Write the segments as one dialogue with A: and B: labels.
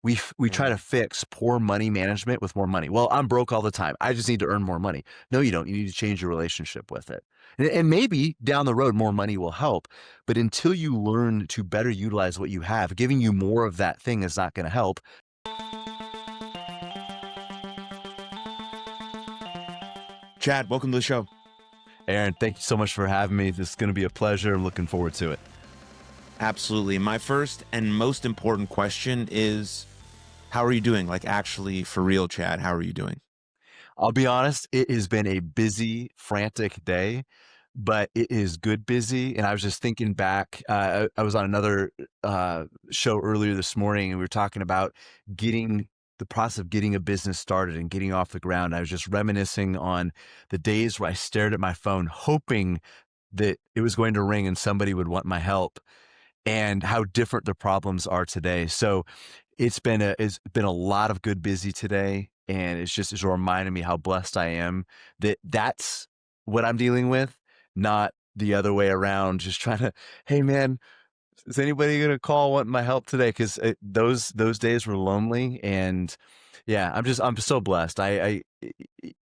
A: We try to fix poor money management with more money. Well, I'm broke all the time. I just need to earn more money. No, you don't. You need to change your relationship with it. And maybe down the road, more money will help. But until you learn to better utilize what you have, giving you more of that thing is not going to help.
B: Chad, welcome to the show.
A: Aaron, thank you so much for having me. This is going to be a pleasure. I'm looking forward to it.
B: Absolutely. My first and most important question is, how are you doing? Like, actually, for real, Chad, how are you doing?
A: I'll be honest, it has been a busy, frantic day, but it is good busy. And I was just thinking back, I was on another show earlier this morning, and we were talking about the process of getting a business started and getting off the ground. I was just reminiscing on the days where I stared at my phone, hoping that it was going to ring and somebody would want my help, and how different the problems are today. So it's been a lot of good busy today, and it's reminding me how blessed I am that that's what I'm dealing with, not the other way around. Just trying to, hey man, is anybody gonna call wanting my help today? Because those days were lonely, and yeah, I'm so blessed.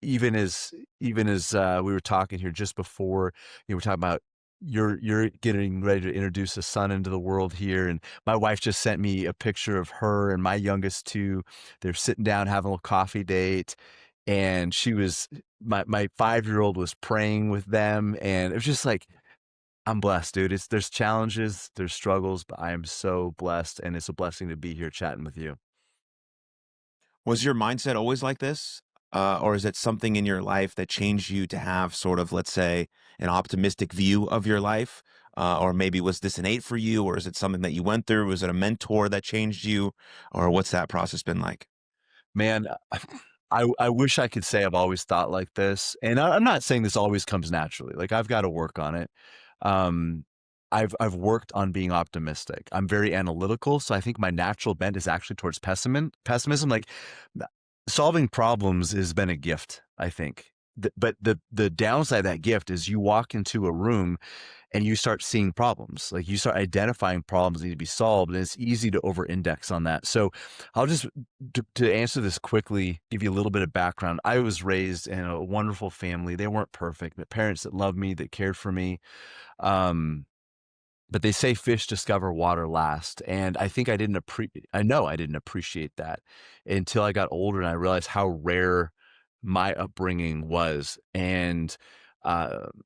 A: Even as we were talking here just before, we're talking about you're getting ready to introduce a son into the world here, and my wife just sent me a picture of her and my youngest two. They're sitting down having a little coffee date, and my 5-year-old was praying with them, and it was just like, I'm blessed, dude. There's challenges, there's struggles, but I am so blessed, and it's a blessing to be here chatting with you.
B: Was your mindset always like this? Or is it something in your life that changed you to have sort of, let's say, an optimistic view of your life? Or maybe was this innate for you, or is it something that you went through? Was it a mentor that changed you? Or what's that process been like?
A: Man, I wish I could say I've always thought like this, and I'm not saying this always comes naturally. Like, I've got to work on it. Um, I've worked on being optimistic. I'm very analytical, so I think my natural bent is actually towards pessimism. Like, solving problems has been a gift, I think. But the downside of that gift is you walk into a room and you start seeing problems. Like, you start identifying problems that need to be solved, and it's easy to over-index on that. So I'll just to answer this quickly, give you a little bit of background. I was raised in a wonderful family. They weren't perfect, but parents that loved me, that cared for me. Um, but they say fish discover water last, and I think I know I didn't appreciate that until I got older and I realized how rare my upbringing was. And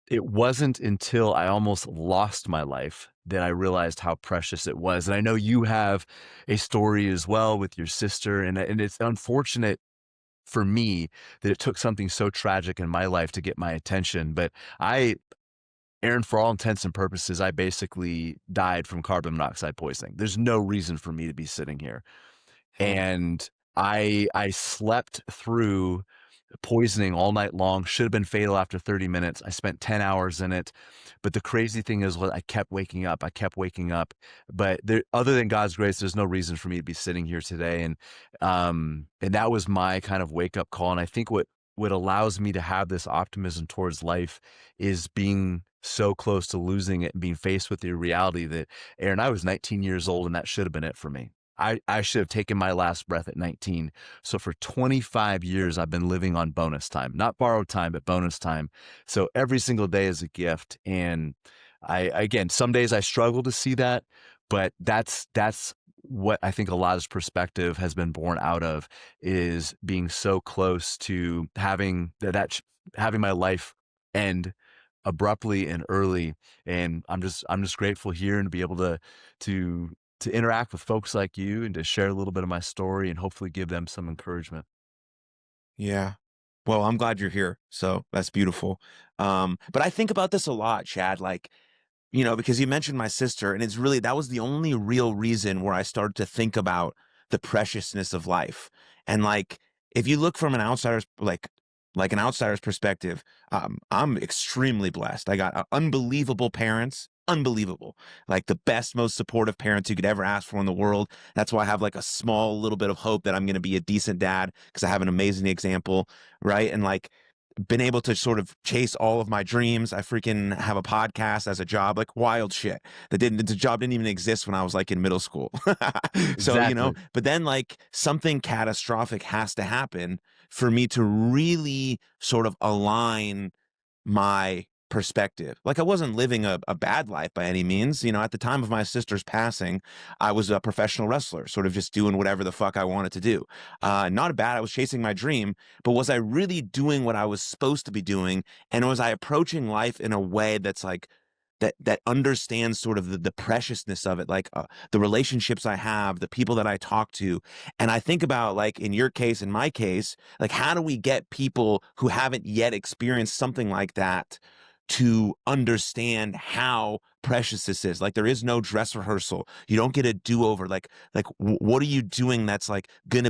A: it wasn't until I almost lost my life that I realized how precious it was. And I know you have a story as well with your sister, and it's unfortunate for me that it took something so tragic in my life to get my attention. But I Aaron, for all intents and purposes, I basically died from carbon monoxide poisoning. There's no reason for me to be sitting here.
B: Hmm.
A: And I slept through poisoning all night long. Should have been fatal after 30 minutes. I spent 10 hours in it. But the crazy thing is, I kept waking up. I kept waking up. But other than God's grace, there's no reason for me to be sitting here today. And that was my kind of wake up call. And I think what allows me to have this optimism towards life is being so close to losing it and being faced with the reality that, Aaron, I was 19 years old and that should have been it for me. I should have taken my last breath at 19. So for 25 years, I've been living on bonus time, not borrowed time, but bonus time. So every single day is a gift. And again, some days I struggle to see that, but that's what I think a lot of perspective has been born out of, is being so close to having having my life end abruptly and early. And I'm just grateful here and to be able to to interact with folks like you and to share a little bit of my story and hopefully give them some encouragement.
B: Yeah. Well, I'm glad you're here. So that's beautiful. But I think about this a lot, Chad. Like, because you mentioned my sister, and it's really, that was the only real reason where I started to think about the preciousness of life. And like, if you look from an outsider's, like an outsider's perspective, I'm extremely blessed. I got unbelievable parents, unbelievable, like the best, most supportive parents you could ever ask for in the world. That's why I have like a small little bit of hope that I'm going to be a decent dad, because I have an amazing example, right? And like, been able to sort of chase all of my dreams. I freaking have a podcast as a job, like wild shit the job didn't even exist when I was like in middle school. So,
A: Exactly.
B: but then like something catastrophic has to happen for me to really sort of align my perspective. Like I wasn't living a bad life by any means. At the time of my sister's passing, I was a professional wrestler, sort of just doing whatever the fuck I wanted to do. Not bad. I was chasing my dream, but was I really doing what I was supposed to be doing? And was I approaching life in a way that's like, that understands sort of the preciousness of it, like the relationships I have, the people that I talk to. And I think about, like, in your case, in my case, like, how do we get people who haven't yet experienced something like that to understand how precious this is? Like, there is no dress rehearsal. You don't get a do-over. What are you doing that's like gonna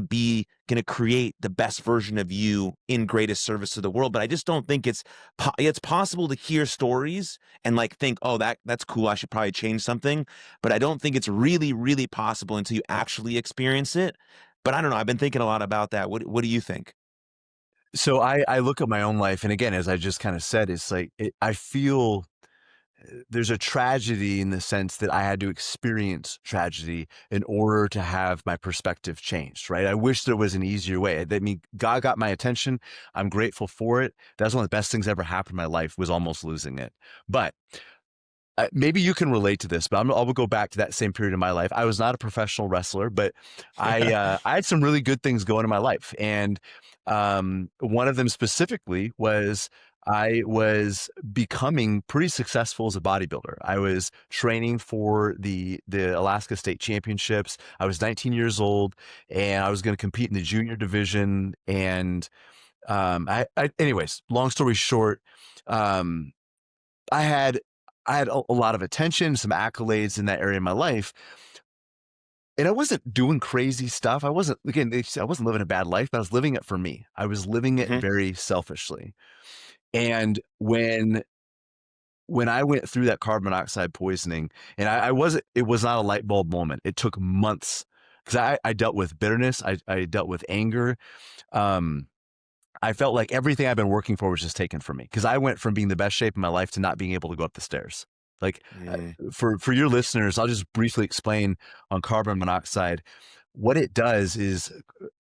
B: create the best version of you in greatest service to the world? But I just don't think it's possible to hear stories and like think, oh, that's cool, I should probably change something. But I don't think it's really, really possible until you actually experience it. But I don't know. I've been thinking a lot about that. What do you think?
A: So I look at my own life, and again, as I just kind of said, it's like I feel there's a tragedy in the sense that I had to experience tragedy in order to have my perspective changed, right? I wish there was an easier way. I mean, God got my attention. I'm grateful for it. That's one of the best things ever happened in my life, was almost losing it. But maybe you can relate to this, but I'll go back to that same period of my life. I was not a professional wrestler, but I had some really good things going in my life, and one of them specifically was I was becoming pretty successful as a bodybuilder. I was training for the Alaska State Championships. I was 19 years old, and I was going to compete in the junior division. And anyways, long story short, um, I had a lot of attention, some accolades in that area of my life, and I wasn't doing crazy stuff. I wasn't, again, I wasn't living a bad life, but I was living it for me. I was living it
B: Hmm.
A: very selfishly. And when I went through that carbon monoxide poisoning, and it was not a light bulb moment. It took months, because I dealt with bitterness. I dealt with anger. Um, I felt like everything I've been working for was just taken from me, because I went from being the best shape of my life to not being able to go up the stairs. Like,
B: Mm.
A: for your listeners, I'll just briefly explain on carbon monoxide. What it does is,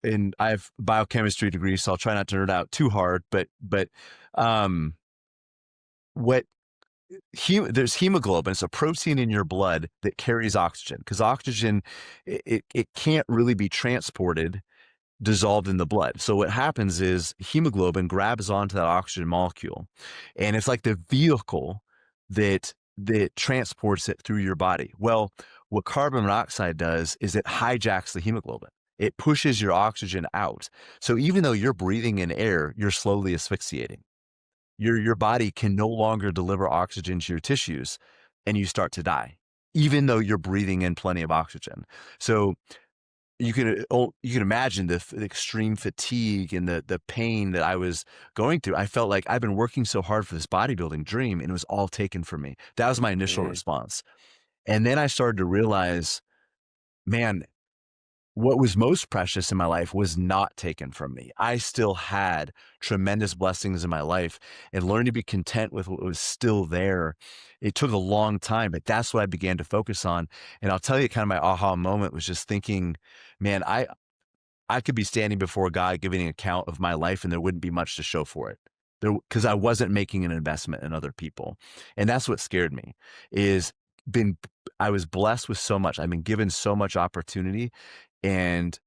A: and I have a biochemistry degree, so I'll try not to nerd out too hard, but um, what there's hemoglobin. It's a protein in your blood that carries oxygen, because oxygen, it can't really be transported dissolved in the blood. So what happens is hemoglobin grabs onto that oxygen molecule, and it's like the vehicle that transports it through your body. Well, what carbon monoxide does is it hijacks the hemoglobin. It pushes your oxygen out. So even though you're breathing in air, you're slowly asphyxiating. Your body can no longer deliver oxygen to your tissues, and you start to die, even though you're breathing in plenty of oxygen. So you can imagine the extreme fatigue and the pain that I was going through. I felt like I've been working so hard for this bodybuilding dream, and it was all taken from me. That was my initial
B: Mm.
A: response. And then I started to realize, man, what was most precious in my life was not taken from me. I still had tremendous blessings in my life, and learning to be content with what was still there. It took a long time, but that's what I began to focus on. And I'll tell you, kind of my aha moment was just thinking, man, I could be standing before God giving an account of my life, and there wouldn't be much to show for it. Because I wasn't making an investment in other people. And that's what scared me, is been I was blessed with so much. I've been given so much opportunity, and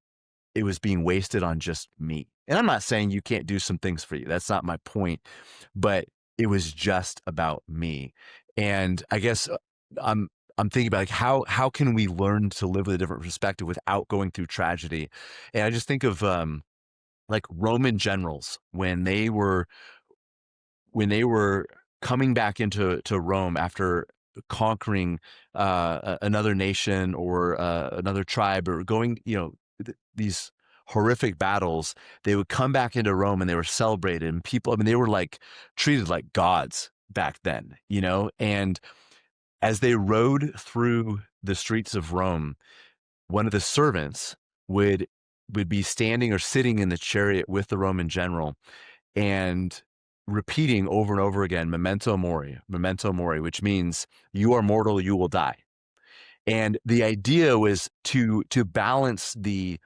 A: it was being wasted on just me. And I'm not saying you can't do some things for you. That's not my point, but it was just about me. And I guess I'm thinking about, like, how can we learn to live with a different perspective without going through tragedy? And I just think of like Roman generals when they were coming back into Rome after conquering another nation or another tribe, or going, these horrific battles, they would come back into Rome, and they were celebrated, and people, I mean, they were like treated like gods back then, and as they rode through the streets of Rome, one of the servants would be standing or sitting in the chariot with the Roman general, and repeating over and over again, memento mori, which means you are mortal, you will die. And the idea was to balance the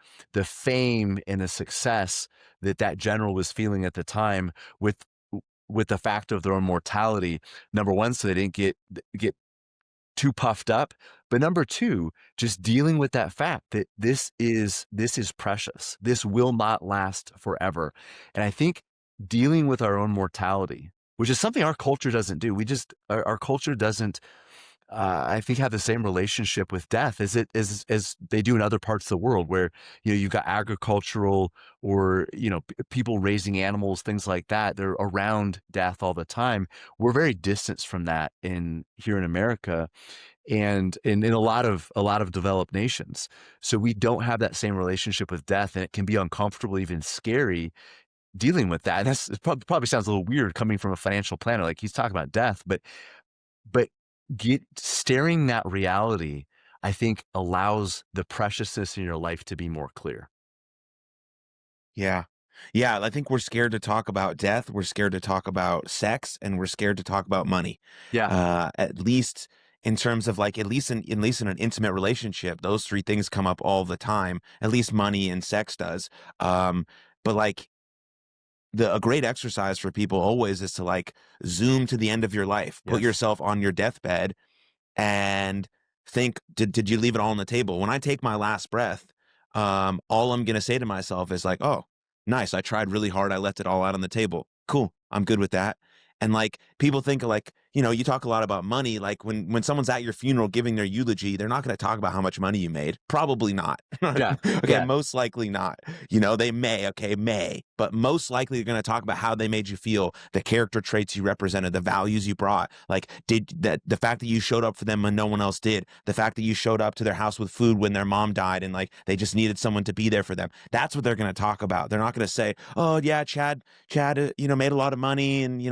A: fame and the success that that general was feeling at the time with the fact of their own mortality. Number one, so they didn't get too puffed up, but number two, just dealing with that fact that this is precious. This will not last forever. And I think dealing with our own mortality, which is something our culture doesn't do. Our culture doesn't, I think, have the same relationship with death as they do in other parts of the world, where you've got agricultural or people raising animals, things like that. They're around death all the time. We're very distanced from that in here in America, and in a lot of developed nations. So we don't have that same relationship with death, and it can be uncomfortable, even scary, dealing with that. And it probably sounds a little weird coming from a financial planner, like he's talking about death, but get staring that reality, I think, allows the preciousness in your life to be more clear.
B: Yeah. Yeah, I think we're scared to talk about death, we're scared to talk about sex, and we're scared to talk about money.
A: Yeah.
B: At least in terms of like at least in an intimate relationship, those three things come up all the time. At least money and sex does. But like a great exercise for people always is to like zoom to the end of your life, put
A: Yes.
B: yourself on your deathbed and think, did you leave it all on the table? When I take my last breath, all I'm gonna say to myself is like, oh, nice. I tried really hard. I left it all out on the table. Cool. I'm good with that. And like people think like, you talk a lot about money. Like when someone's at your funeral giving their eulogy, they're not going to talk about how much money you made. Probably not.
A: Yeah.
B: Okay,
A: Yeah.
B: most likely not. They may, okay, may, but most likely they're going to talk about how they made you feel, the character traits you represented, the values you brought. Like did that the fact that you showed up for them when no one else did, the fact that you showed up to their house with food when their mom died and like they just needed someone to be there for them. That's what they're going to talk about. They're not going to say, "Oh yeah, Chad, made a lot of money and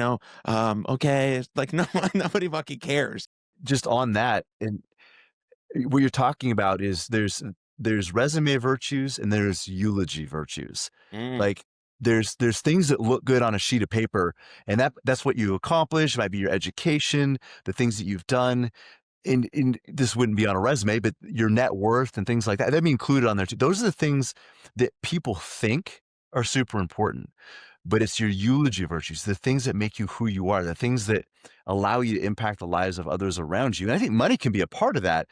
B: okay." It's like no, nobody fucking cares.
A: Just on that, and what you're talking about is there's resume virtues and there's eulogy virtues.
B: Mm.
A: Like there's things that look good on a sheet of paper, and that's what you accomplish. It might be your education, the things that you've done. And this wouldn't be on a resume, but your net worth and things like that, that'd be included on there too. Those are the things that people think are super important, but it's your eulogy virtues, the things that make you who you are, the things that allow you to impact the lives of others around you. And I think money can be a part of that.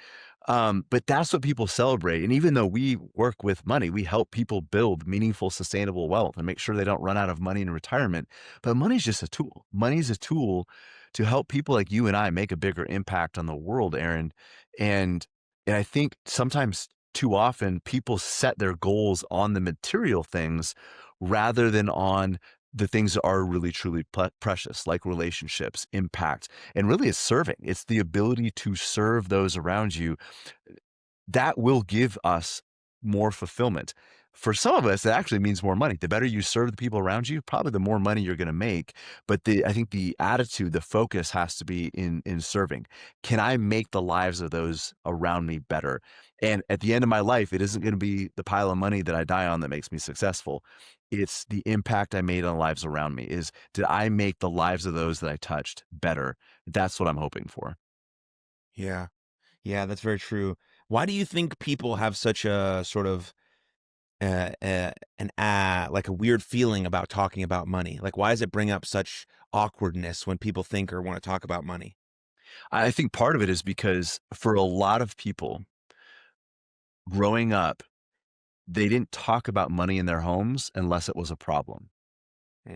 A: But that's what people celebrate. And even though we work with money, we help people build meaningful, sustainable wealth and make sure they don't run out of money in retirement. But money's just a tool. Money's a tool to help people like you and I make a bigger impact on the world, Aaron. And and I think sometimes too often people set their goals on the material things rather than on the things that are really truly precious, like relationships, impact, and really it's serving. It's the ability to serve those around you that will give us more fulfillment. For some of us, it actually means more money. The better you serve the people around you, probably the more money you're going to make. But I think the attitude, the focus has to be in serving. Can I make the lives of those around me better? And at the end of my life, it isn't going to be the pile of money that I die on that makes me successful. It's the impact I made on the lives around me. Did I make the lives of those that I touched better? That's what I'm hoping for.
B: Yeah. Yeah, that's very true. Why do you think people have such a sort of like a weird feeling about talking about money? Like, why does it bring up such awkwardness when people think or want to talk about money?
A: I think part of it is because for a lot of people growing up, they didn't talk about money in their homes unless it was a problem.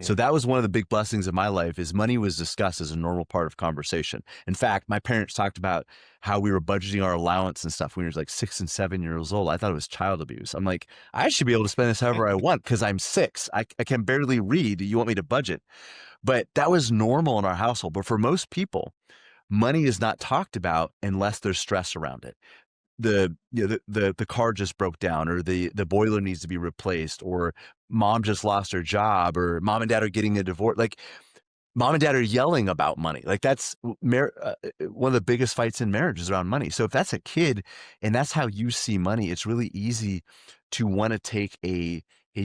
A: So
B: Mm.
A: that was one of the big blessings of my life is money was discussed as a normal part of conversation. In fact, my parents talked about how we were budgeting our allowance and stuff when we were like 6 and 7 years old. I thought it was child abuse. I'm like, I should be able to spend this however I want because I'm six. I can barely read. You want me to budget? But that was normal in our household. But for most people, money is not talked about unless there's stress around it. The car just broke down, or the boiler needs to be replaced, or mom just lost her job, or mom and dad are getting a divorce. Like mom and dad are yelling about money. Like that's one of the biggest fights in marriage is around money. So if that's a kid and that's how you see money, it's really easy to want to take a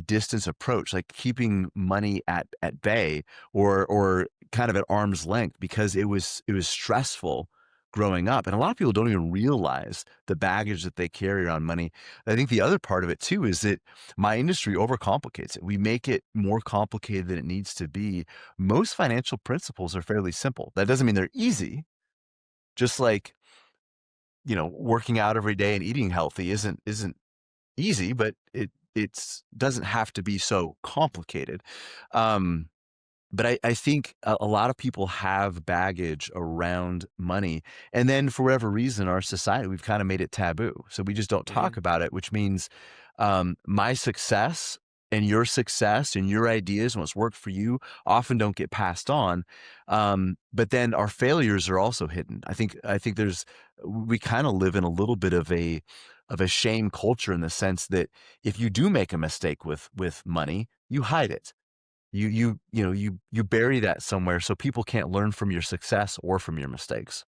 A: distance approach, like keeping money at bay or kind of at arm's length because it was stressful growing up. And a lot of people don't even realize the baggage that they carry around money. I think the other part of it too is that my industry overcomplicates it. We make it more complicated than it needs to be. Most financial principles are fairly simple. That doesn't mean they're easy. Just like, working out every day and eating healthy isn't easy, but it's doesn't have to be so complicated. Um, but I think a lot of people have baggage around money. And then for whatever reason, our society, we've kind of made it taboo. So we just don't talk
B: Mhm.
A: about it, which means my success and your ideas and what's worked for you often don't get passed on. But then our failures are also hidden. I think we kind of live in a little bit of a shame culture in the sense that if you do make a mistake with money, you hide it. You bury that somewhere so people can't learn from your success or from your mistakes.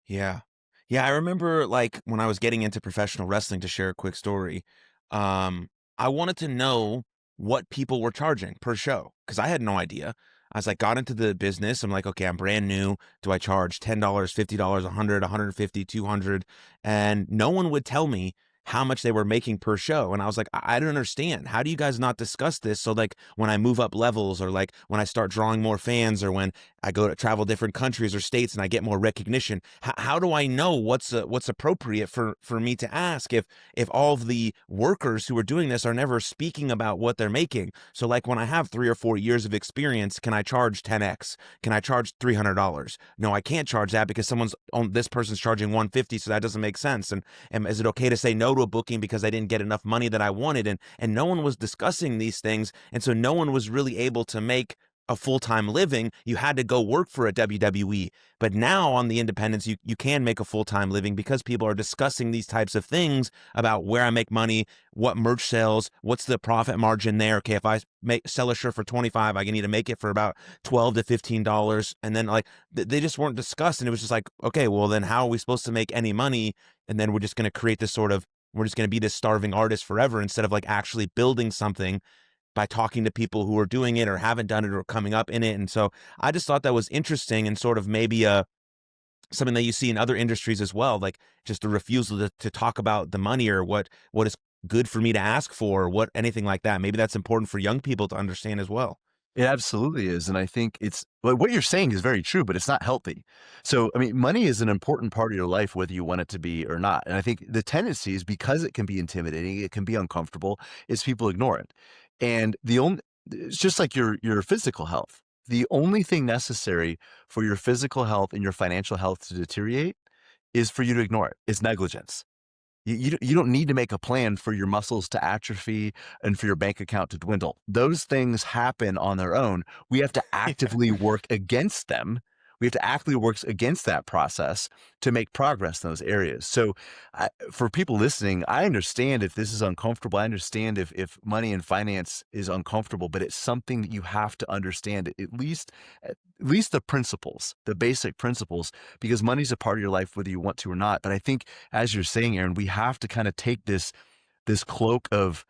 B: Yeah. Yeah, I remember, like, when I was getting into professional wrestling, to share a quick story, um, I wanted to know what people were charging per show because I had no idea. I was like, got into the business. I'm like, okay, I'm brand new. Do I charge $10, $50, 100, 150, 200? And no one would tell me how much they were making per show. And I was like, I don't understand. How do you guys not discuss this? So, like, when I move up levels, or like when I start drawing more fans, or when I go to travel different countries or states and I get more recognition, how do I know what's appropriate for me to ask if all of the workers who are doing this are never speaking about what they're making? So, like, when I have 3 or 4 years of experience, can I charge 10x? Can I charge $300? No, I can't charge that because this person's charging 150, so that doesn't make sense. And is it okay to say no to a booking because I didn't get enough money that I wanted? And no one was discussing these things, and so no one was really able to make a full-time living. You had to go work for a WWE. But now on the independents, you can make a full-time living because people are discussing these types of things about where I make money, what merch sales, what's the profit margin there. Okay, if I sell a shirt for 25, I need to make it for about 12 to $15. And then, like, they just weren't discussed. And it was just like, okay, well, then how are we supposed to make any money? And then we're just going to create this sort of, we're just going to be this starving artist forever, instead of like actually building something by talking to people who are doing it or haven't done it or coming up in it. And so I just thought that was interesting, and sort of maybe something that you see in other industries as well, like just the refusal to talk about the money, or what is good for me to ask for, or what, anything like that. Maybe that's important for young people to understand as well.
A: It absolutely is, and I think what you're saying is very true, but it's not healthy. So, I mean, money is an important part of your life, whether you want it to be or not. And I think the tendency is because it can be intimidating, it can be uncomfortable, is people ignore it. And it's just like your physical health. The only thing necessary for your physical health and your financial health to deteriorate is for you to ignore it. It's negligence. You don't need to make a plan for your muscles to atrophy and for your bank account to dwindle. Those things happen on their own. We have to
B: Yeah.
A: actively work against them. We have to actively work against that process to make progress in those areas. So, for people listening, I understand if this is uncomfortable. I understand if money and finance is uncomfortable, but it's something that you have to understand at least the principles, the basic principles, because money's a part of your life whether you want to or not. But I think, as you're saying, Aaron, we have to kind of take this cloak of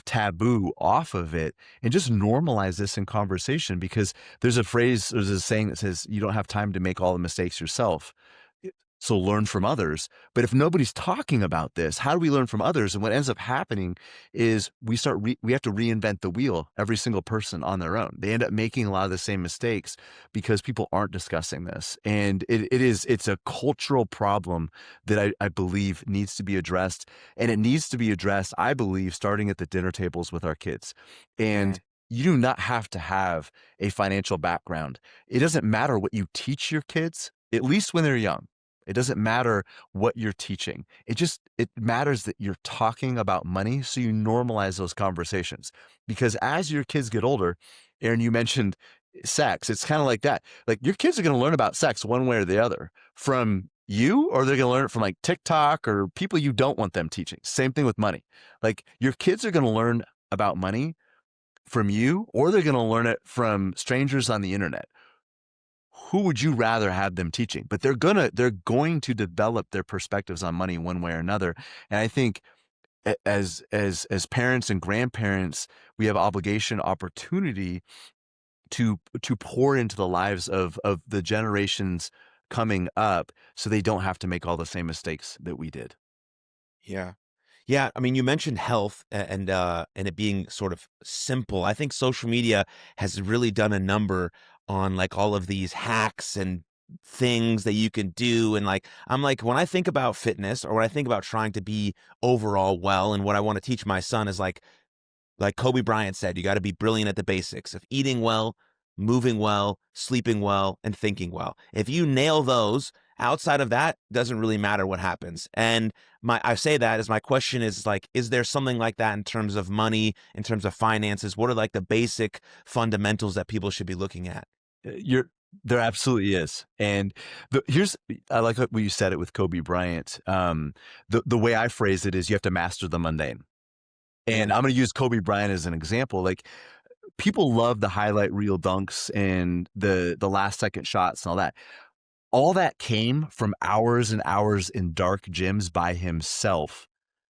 A: taboo off of it and just normalize this in conversation, because there's a saying that says you don't have time to make all the mistakes yourself. So learn from others. But if nobody's talking about this, how do we learn from others? And what ends up happening is we have to reinvent the wheel, every single person on their own. They end up making a lot of the same mistakes because people aren't discussing this. And it's a cultural problem that I believe needs to be addressed. And it needs to be addressed, I believe, starting at the dinner tables with our kids. And
B: Mm,
A: you do not have to have a financial background. It doesn't matter what you teach your kids, at least when they're young. It doesn't matter what you're teaching. It matters that you're talking about money, so you normalize those conversations. Because as your kids get older, Aaron, you mentioned sex. It's kind of like that. Like, your kids are going to learn about sex one way or the other from you, or they're going to learn it from like TikTok or people you don't want them teaching. Same thing with money. Like, your kids are going to learn about money from you or they're going to learn it from strangers on the internet. Who would you rather have them teaching? But they're going to develop their perspectives on money one way or another. And I think as parents and grandparents, we have obligation, opportunity to pour into the lives of the generations coming up so they don't have to make all the same mistakes that we did.
B: Yeah. Yeah, I mean, you mentioned health and it being sort of simple. I think social media has really done a number on like all of these hacks and things that you can do. And like, I'm like, when I think about fitness or when I think about trying to be overall well, and what I want to teach my son is like Kobe Bryant said, you got to be brilliant at the basics of eating well, moving well, sleeping well, and thinking well. If you nail those, outside of that, doesn't really matter what happens. And I say that as my question is like, is there something like that in terms of money, in terms of finances? What are like the basic fundamentals that people should be looking at?
A: You're There absolutely is. And here's, I like what you said it with Kobe Bryant. The way I phrase it is you have to master the mundane. And
B: Mm,
A: I'm going to use Kobe Bryant as an example. Like, people love the highlight reel dunks and the last second shots and all that. All that came from hours and hours in dark gyms by himself,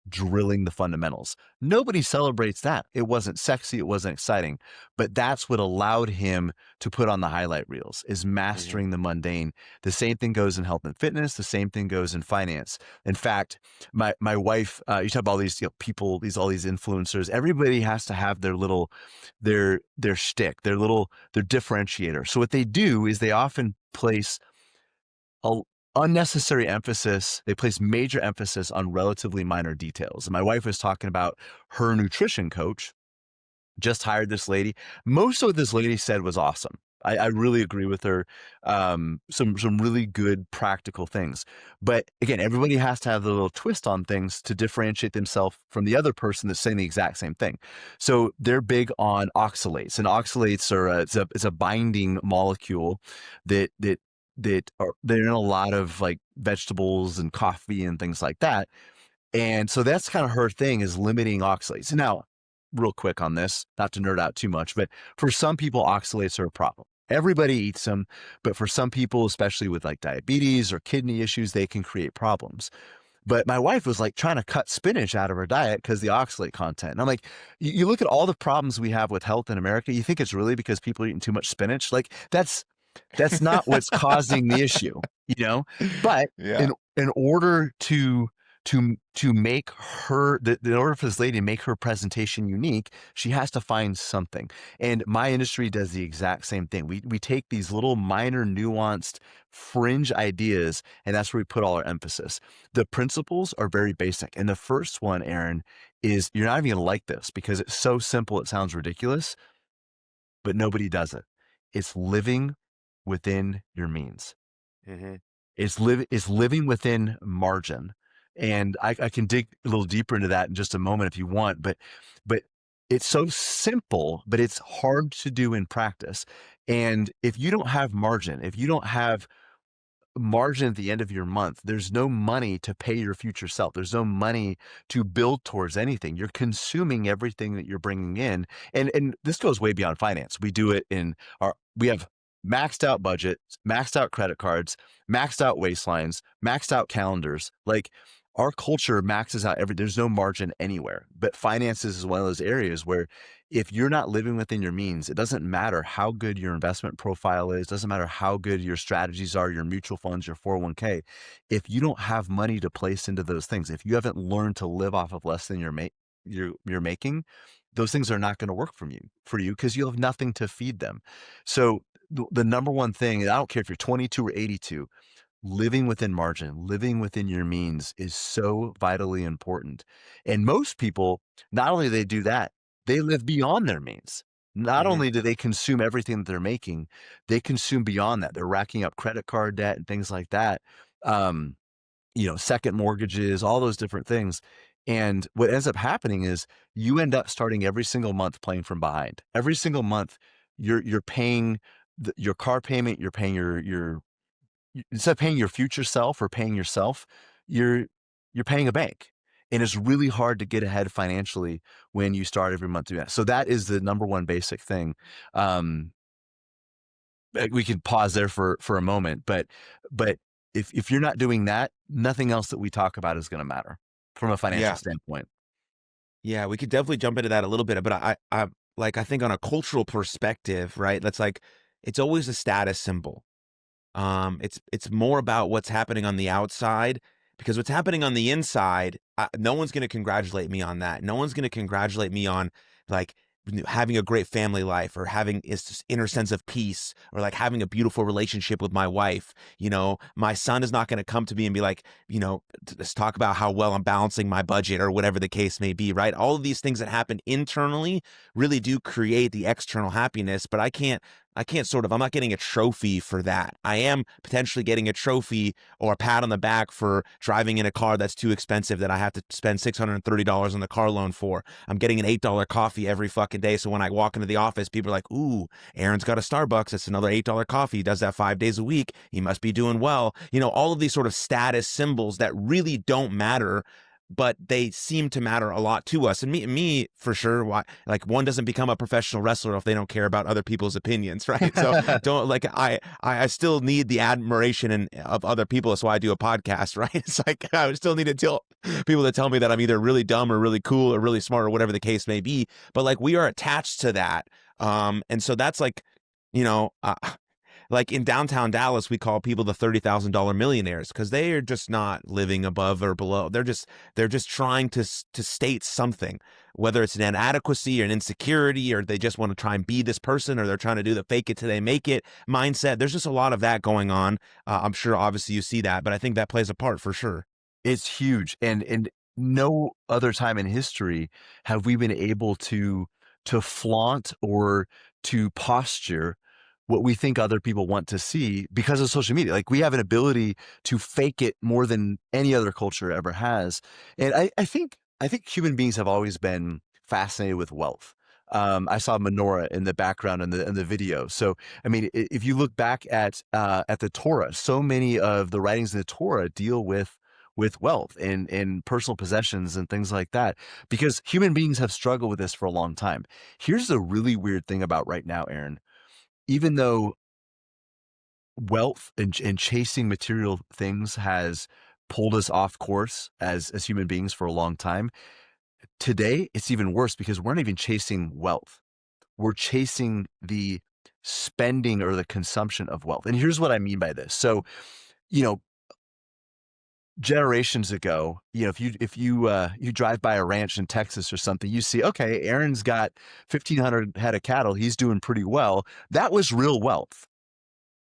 A: drilling the fundamentals. Nobody celebrates that. It wasn't sexy, it wasn't exciting, but that's what allowed him to put on the highlight reels, is
B: mhm,
A: mastering the mundane. The same thing goes in health and fitness, the same thing goes in finance. In fact, my wife, you talk about all these, people, all these influencers, everybody has to have their little their shtick, their differentiator. So what they do is they often place a unnecessary emphasis. They place major emphasis on relatively minor details. And my wife was talking about her nutrition coach just hired this lady. Most of what this lady said was awesome. I really agree with her. Some really good practical things. But again, everybody has to have the little twist on things to differentiate themselves from the other person that's saying the exact same thing. So they're big on oxalates, and oxalates are it's a binding molecule that they're in a lot of like vegetables and coffee and things like that. And so that's kind of her thing, is limiting oxalates. Now, real quick on this, not to nerd out too much, but for some people, oxalates are a problem. Everybody eats them, but for some people, especially with like diabetes or kidney issues, they can create problems. But my wife was like trying to cut spinach out of her diet because the oxalate content. And I'm like, you look at all the problems we have with health in America, you think it's really because people are eating too much spinach? Like, that's not what's causing the issue, you know? But
B: yeah.
A: in order to make in order for this lady to make her presentation unique, she has to find something. And my industry does the exact same thing. We take these little minor nuanced fringe ideas, and that's where we put all our emphasis. The principles are very basic. And the first one, Aaron, is, you're not even gonna like this because it's so simple it sounds ridiculous, but nobody does it. It's living within your means.
B: Hmm.
A: It's living within margin. And I can dig a little deeper into that in just a moment if you want, but it's so simple, but it's hard to do in practice. And if you don't have margin, if you don't have margin at the end of your month, there's no money to pay your future self. There's no money to build towards anything. You're consuming everything that you're bringing in. And this goes way beyond finance. We do it in we have maxed out budgets, maxed out credit cards, maxed out waistlines, maxed out calendars. Like, our culture maxes out there's no margin anywhere. But finances is one of those areas where if you're not living within your means, it doesn't matter how good your investment profile is, doesn't matter how good your strategies are, your mutual funds, your 401k. If you don't have money to place into those things, if you haven't learned to live off of less than you're making, those things are not going to work for you because you'll have nothing to feed them. So the number one thing, and I don't care if you're 22 or 82, living within margin, living within your means is so vitally important. And most people, not only do they do that, they live beyond their means. Not
B: Hmm.
A: only do they consume everything that they're making, they consume beyond that. They're racking up credit card debt and things like that. Um, second mortgages, all those different things. And what ends up happening is you end up starting every single month playing from behind. Every single month, you're paying your car payment, you're paying your instead of paying your future self or paying yourself, you're you're paying a bank. And it's really hard to get ahead financially when you start every month doing that. So that is the number one basic thing. Um, we can pause there for a moment, but if you're not doing that, nothing else that we talk about is going to matter from a financial
B: Yeah.
A: standpoint.
B: Yeah, we could definitely jump into that a little bit, but like I think on a cultural perspective, right? That's like it's always a status symbol. It's more about what's happening on the outside because what's happening on the inside, no one's going to congratulate me on that. No one's going to congratulate me on like having a great family life or having this inner sense of peace or like having a beautiful relationship with my wife. You know, my son is not going to come to me and be like, you know, let's talk about how well I'm balancing my budget or whatever the case may be, right? All of these things that happen internally really do create the external happiness, but I can't sort of, I'm not getting a trophy for that. I am potentially getting a trophy or a pat on the back for driving in a car that's too expensive that I have to spend $630 on the car loan for. I'm getting an $8 coffee every fucking day. So when I walk into the office, people are like, ooh, Aaron's got a Starbucks. It's another $8 coffee. He does that 5 days a week. He must be doing well. You know, all of these sort of status symbols that really don't matter, but they seem to matter a lot to us. And me for sure. Why, like one doesn't become a professional wrestler if they don't care about other people's opinions, right? So don't like I still need the admiration of other people. That's why I do a podcast, right? It's like I still need to tell people to tell me that I'm either really dumb or really cool or really smart or whatever the case may be. But like we are attached to that, and so that's like, you know, like in downtown Dallas, we call people the $30,000 millionaires because they are just not living above or below. They're just trying to state something, whether it's an inadequacy or an insecurity, or they just want to try and be this person, or they're trying to do the fake it till they make it mindset. There's just a lot of that going on. I'm sure, obviously, you see that, but I think that plays a part for sure.
A: It's huge, and no other time in history have we been able to flaunt or to posture what we think other people want to see because of social media. Like we have an ability to fake it more than any other culture ever has. And I think human beings have always been fascinated with wealth. I saw menorah in the background in the video. So I mean, if you look back at the Torah, so many of the writings in the Torah deal with wealth and personal possessions and things like that, because human beings have struggled with this for a long time. Here's the really weird thing about right now, Aaron. Even though wealth and chasing material things has pulled us off course as human beings for a long time, today it's even worse because we're not even chasing wealth. We're chasing the spending or the consumption of wealth. And here's what I mean by this. So, you know, generations ago, you know, if you drive by a ranch in Texas or something, you see, okay, Aaron's got 1,500 head of cattle. He's doing pretty well. That was real wealth.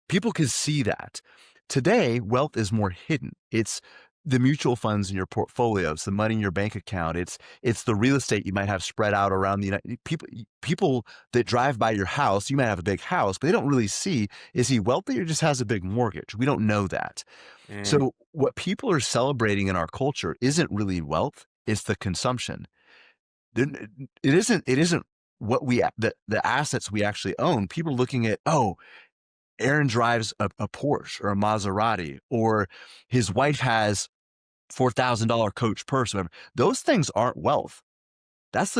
A: People can see that. Today, wealth is more hidden. It's the mutual funds in your portfolios, the money in your bank account. It's the real estate you might have spread out around the United people that drive by your house. You might have a big house, but they don't really see, is he wealthy or just has a big mortgage? We don't know that.
B: Mm,
A: So what people are celebrating in our culture isn't really wealth, it's the consumption. It isn't what the assets we actually own. People are looking at, oh, Aaron drives a Porsche or a Maserati, or his wife has $4,000 Coach purse, whatever. Those things aren't wealth. That's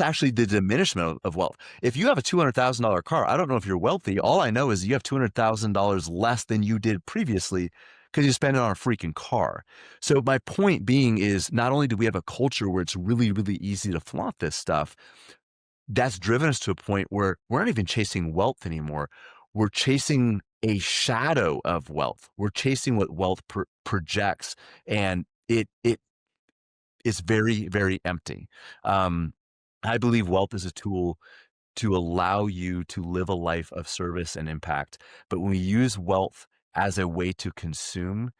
A: actually the diminishment of wealth. If you have a $200,000 car, I don't know if you're wealthy. All I know is you have $200,000 less than you did previously because you spend it on a freaking car. So my point being is, not only do we have a culture where it's really, really easy to flaunt this stuff, that's driven us to a point where we're not even chasing wealth anymore. We're chasing a shadow of wealth. We're chasing what wealth projects, and it is very, very empty. Um, I believe wealth is a tool to allow you to live a life of service and impact. But when we use wealth as a way to consume,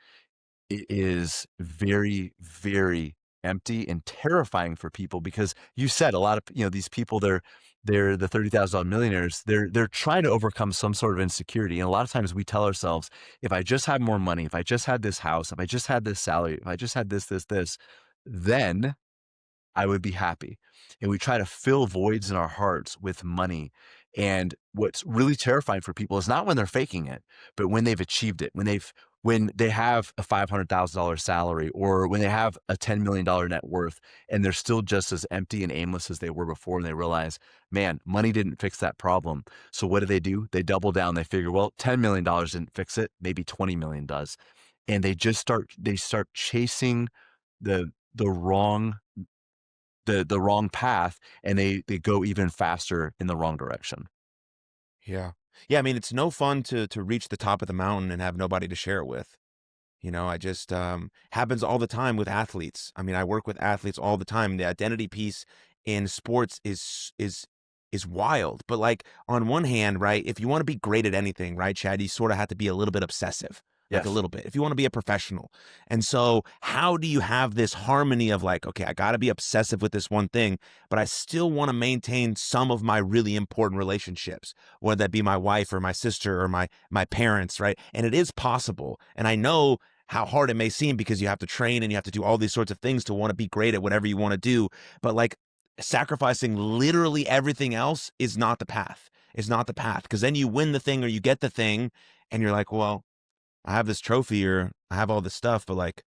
A: it is very, very empty and terrifying for people, because you said a lot of, these people, they're the $30,000 millionaires. They're trying to overcome some sort of insecurity. And a lot of times we tell ourselves, if I just had more money, if I just had this house, if I just had this salary, if I just had this, then I would be happy. And we try to fill voids in our hearts with money. And what's really terrifying for people is not when they're faking it, but when they've achieved it, when they've when they have a $500,000 salary or when they have a $10 million net worth and they're still just as empty and aimless as they were before, and they realize, man, money didn't fix that problem. So what do? They double down. They figure, well, $10 million didn't fix it. Maybe 20 million does. And they start chasing the wrong the wrong path, and they go even faster in the wrong direction.
B: Yeah. Yeah, I mean, it's no fun to reach the top of the mountain and have nobody to share it with. I just happens all the time with athletes. I mean, I work with athletes all the time. The identity piece in sports is wild. But like on one hand, right, if you want to be great at anything, right, Chad, you sort of have to be a little bit obsessive. Like a
A: Yes.
B: little bit, if you want to be a professional. And so, how do you have this harmony of like, okay, I got to be obsessive with this one thing, but I still want to maintain some of my really important relationships, whether that be my wife or my sister or my parents, right? And it is possible. And I know how hard it may seem because you have to train and you have to do all these sorts of things to want to be great at whatever you want to do. But like sacrificing literally everything else is not the path. Is not the path. Because then you win the thing or you get the thing and you're like, well, I have this trophy or I have all this stuff, but like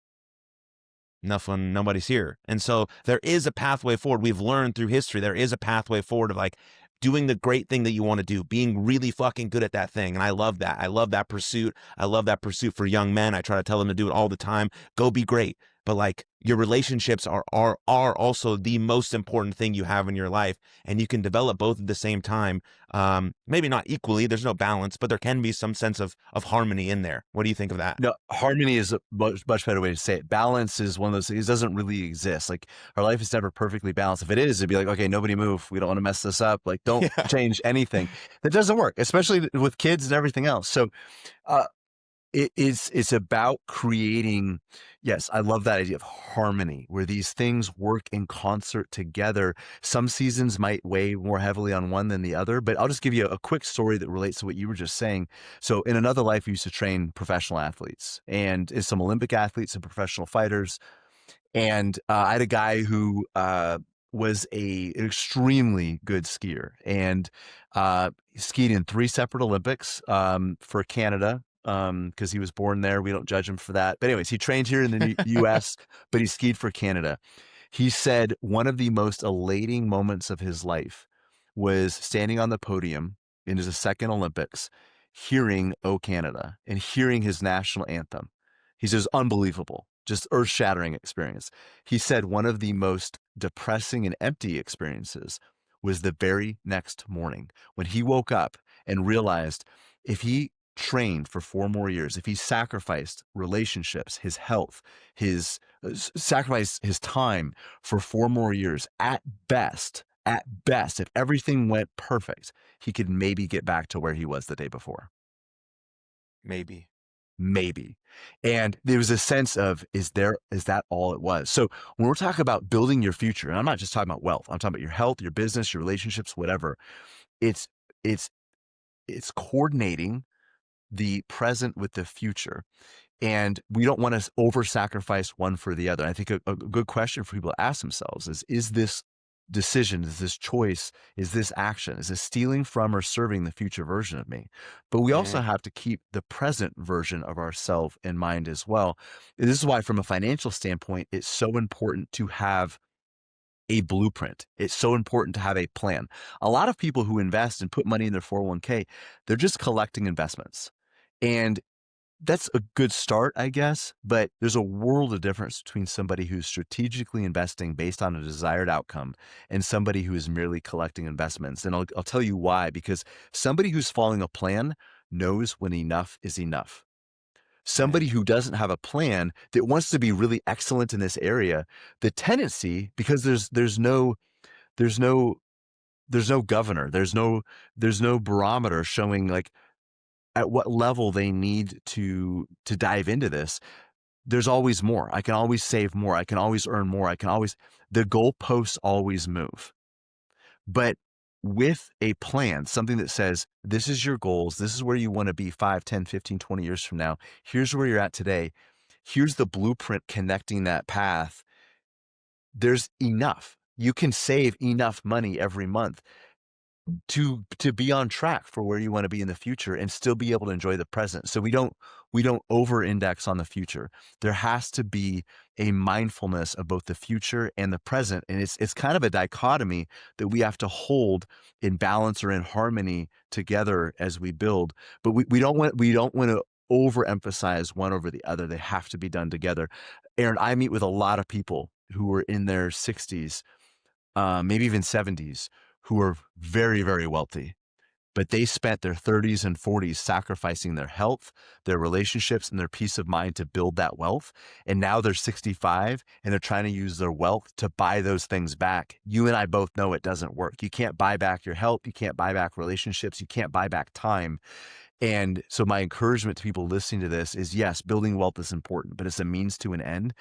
B: nothing, nobody's here. And so there is a pathway forward. We've learned through history, there is a pathway forward of like doing the great thing that you want to do, being really fucking good at that thing. And I love that. I love that pursuit. I love that pursuit for young men. I try to tell them to do it all the time. Go be great. But like your relationships are also the most important thing you have in your life. And you can develop both at the same time. Maybe not equally, there's no balance, but there can be some sense of harmony in there. What do you think of that?
A: No, harmony is a much better way to say it. Balance is one of those things, it doesn't really exist. Like, our life is never perfectly balanced. If it is, it'd be like, okay, nobody move. We don't want to mess this up. Like, don't
B: Yeah.
A: change anything. That doesn't work, especially with kids and everything else. So, uh, it's about creating, yes, I love that idea of harmony, where these things work in concert together. Some seasons might weigh more heavily on one than the other, but I'll just give you a quick story that relates to what you were just saying. So in another life, we used to train professional athletes and some Olympic athletes and professional fighters. And I had a guy who was an extremely good skier, and he skied in 3 separate Olympics for Canada because he was born there. We don't judge him for that. But anyways, he trained here in the U.S., but he skied for Canada. He said one of the most elating moments of his life was standing on the podium in his second Olympics, hearing "O Canada" and hearing his national anthem. He says, unbelievable, just earth-shattering experience. He said one of the most depressing and empty experiences was the very next morning when he woke up and realized if he trained for 4 more years, if he sacrificed relationships, his health, sacrificed his time for 4 more years, at best, if everything went perfect, he could maybe get back to where he was the day before.
B: Maybe.
A: Maybe. And there was a sense of, is that all it was? So when we're talking about building your future, and I'm not just talking about wealth, I'm talking about your health, your business, your relationships, whatever. It's it's it's coordinating the present with the future. And we don't want to over sacrifice one for the other. I think a good question for people to ask themselves is this decision, is this choice, is this action, is this stealing from or serving the future version of me? But we also
B: Mm,
A: have to keep the present version of ourselves in mind as well. And this is why, from a financial standpoint, it's so important to have a blueprint. It's so important to have a plan. A lot of people who invest and put money in their 401k, they're just collecting investments. And that's a good start, I guess, but there's a world of difference between somebody who's strategically investing based on a desired outcome and somebody who is merely collecting investments. And I'll tell you why, because somebody who's following a plan knows when enough is enough.
B: mm,
A: Somebody who doesn't have a plan that wants to be really excellent in this area, the tendency, because there's no there's no governor, there's no barometer showing like at what level they need to dive into this. There's always more. I can always save more. I can always earn more. The goalposts always move. But with a plan, something that says, this is your goals, this is where you want to be 5, 10, 15, 20 years from now. Here's where you're at today. Here's the blueprint connecting that path. There's enough. You can save enough money every month to be on track for where you want to be in the future and still be able to enjoy the present. So we don't we don't over index on the future. There has to be a mindfulness of both the future and the present. And it's kind of a dichotomy that we have to hold in balance or in harmony together as we build. But we don't want to overemphasize one over the other. They have to be done together. Aaron, I meet with a lot of people who are in their 60s, maybe even 70s, who are very, very wealthy, but they spent their 30s and 40s sacrificing their health, their relationships, and their peace of mind to build that wealth. And now they're 65 and they're trying to use their wealth to buy those things back. You and I both know it doesn't work. You can't buy back your health. You can't buy back relationships. You can't buy back time. And so my encouragement to people listening to this is, yes, building wealth is important, but it's a means to an end.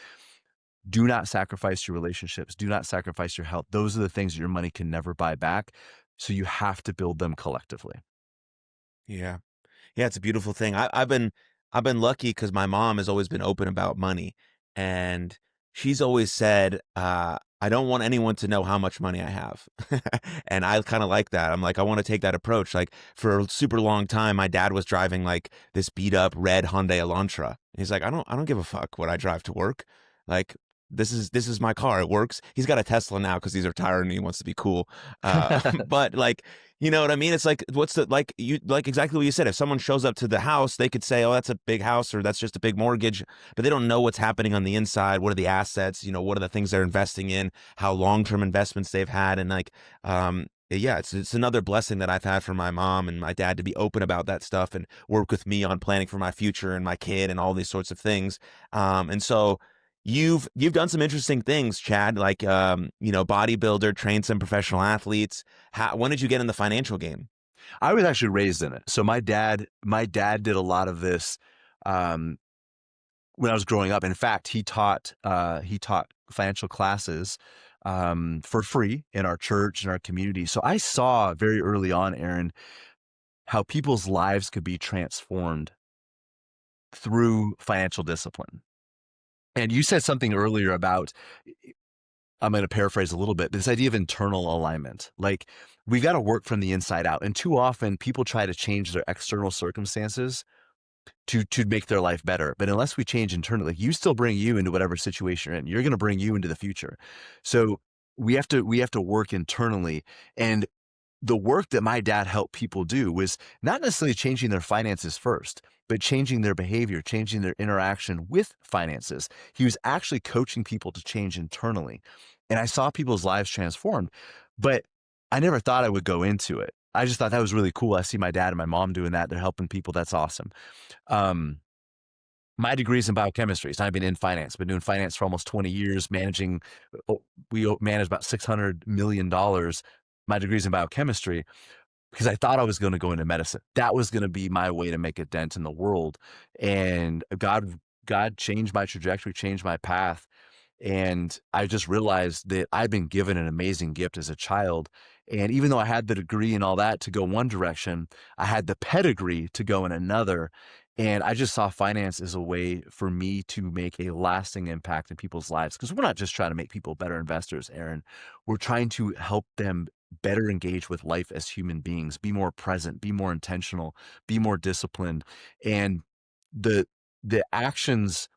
A: Do not sacrifice your relationships. Do not sacrifice your health. Those are the things that your money can never buy back. So you have to build them collectively.
B: Yeah. Yeah, it's a beautiful thing. I've been lucky because my mom has always been open about money, and she's always said, "I don't want anyone to know how much money I have," and I kind of like that. I'm like, I want to take that approach. Like for a super long time, my dad was driving like this beat up red Hyundai Elantra. He's like, I don't give a fuck what I drive to work. Like this is my car. It works. He's got a Tesla now because he's retired and he wants to be cool. But like, you know what I mean? It's like, what's the, like, you, like exactly what you said. If someone shows up to the house, they could say, oh, that's a big house or that's just a big mortgage, but they don't know what's happening on the inside. What are the assets? You know, what are the things they're investing in, how long-term investments they've had. And like, yeah, it's another blessing that I've had from my mom and my dad to be open about that stuff and work with me on planning for my future and my kid and all these sorts of things. And so you've done some interesting things, Chad, like you know, bodybuilder, trained some professional athletes. When did you get in the financial game?
A: I was actually raised in it. So my dad did a lot of this um, when I was growing up. In fact, he taught financial classes for free in our church and our community. So I saw very early on, Aaron, how people's lives could be transformed through financial discipline. And you said something earlier about, I'm going to paraphrase a little bit, this idea of internal alignment. Like we've got to work from the inside out. And too often people try to change their external circumstances to make their life better. But unless we change internally, you still bring you into whatever situation you're in. You're going to bring you into the future. So we have to work internally. And the work that my dad helped people do was not necessarily changing their finances first, but changing their behavior, changing their interaction with finances. He was actually coaching people to change internally. And I saw people's lives transformed, but I never thought I would go into it. I just thought that was really cool. I see my dad and my mom doing that. They're helping people. That's awesome. Um, my degree is in biochemistry. So I've been in finance, been doing finance for almost 20 years, managing, we manage about $600 million. My degree is in biochemistry because I thought I was going to go into medicine. That was going to be my way to make a dent in the world. And God changed my trajectory, changed my path. And I just realized that I'd been given an amazing gift as a child. And even though I had the degree and all that to go one direction, I had the pedigree to go in another. And I just saw finance as a way for me to make a lasting impact in people's lives. Because we're not just trying to make people better investors, Aaron. We're trying to help them better engage with life as human beings, be more present, be more intentional, be more disciplined. And the actions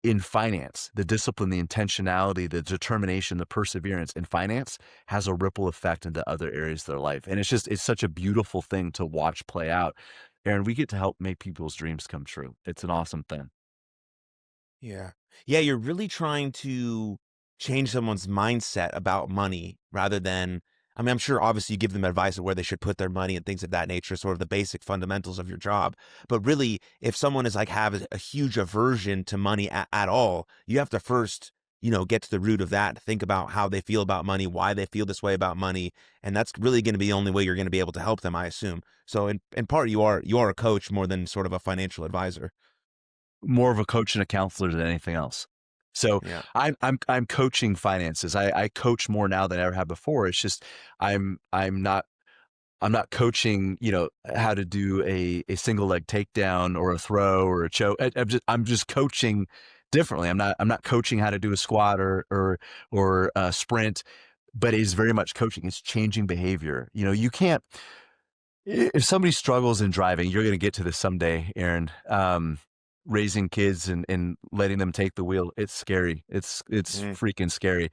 A: in finance, the discipline, the intentionality, the determination, the perseverance in finance has a ripple effect into other areas of their life. And it's such a beautiful thing to watch play out. Aaron, we get to help make people's dreams come true. It's an awesome thing.
B: Yeah. Yeah, you're really trying to change someone's mindset about money rather than, I mean, I'm sure obviously you give them advice of where they should put their money and things of that nature, sort of the basic fundamentals of your job. But really, if someone is like have a huge aversion to money at all, you have to first, you know, get to the root of that, think about how they feel about money, why they feel this way about money. And that's really going to be the only way you're going to be able to help them, I assume. So in part, you are a coach more than sort of a financial advisor.
A: More of a coach and a counselor than anything else. So
B: Yeah.
A: I'm coaching finances. I coach more now than I ever have before. It's just I'm not coaching, you know, how to do a single leg takedown or a throw or a choke. I'm just coaching differently. I'm not coaching how to do a squat or a sprint, but it's very much coaching. It's changing behavior. You know, you can't, if somebody struggles in driving, you're going to get to this someday, Aaron. raising kids and letting them take the wheel. It's scary. It's
B: Mm,
A: freaking scary.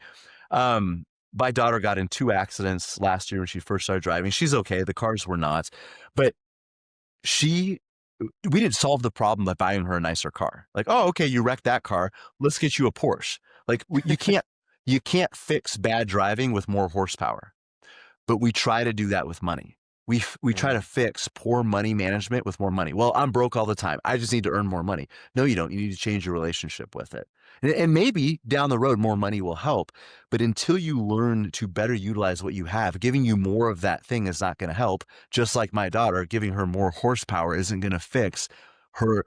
A: Um, my daughter got in 2 accidents last year when she first started driving. She's okay. The cars were not, but she we didn't solve the problem by buying her a nicer car. Like, "Oh, okay, you wrecked that car. Let's get you a Porsche." Like, you can't fix bad driving with more horsepower. But we try to do that with money. We try to
B: mm,
A: fix poor money management with more money. Well, I'm broke all the time. I just need to earn more money. No, you don't. You need to change your relationship with it. And maybe down the road, more money will help. But until you learn to better utilize what you have, giving you more of that thing is not going to help. Just like my daughter, giving her more horsepower isn't going to fix her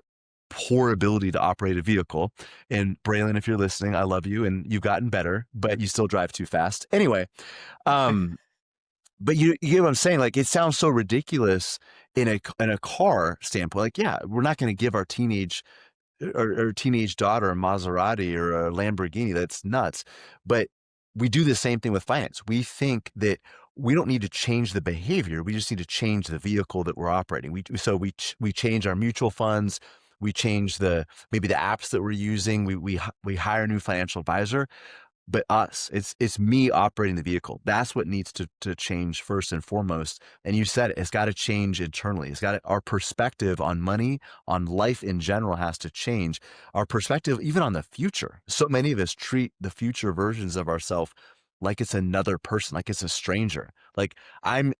A: poor ability to operate a vehicle. And Braylon, if you're listening, I love you and you've gotten better, but you still drive too fast. Anyway, um, but you get what I'm saying? Like, it sounds so ridiculous in a car standpoint. Like, yeah, we're not going to give our teenage daughter a Maserati or a Lamborghini. That's nuts. But we do the same thing with finance. We think that we don't need to change the behavior. We just need to change the vehicle that we're operating. We change our mutual funds. We change maybe the apps that we're using. We hire a new financial advisor, but it's me operating the vehicle. That's what needs to change first and foremost. And you said it's got to change internally. Our perspective on money, on life in general has to change. Our perspective, even on the future. So many of us treat the future versions of ourselves like it's another person, like it's a stranger. Like I'm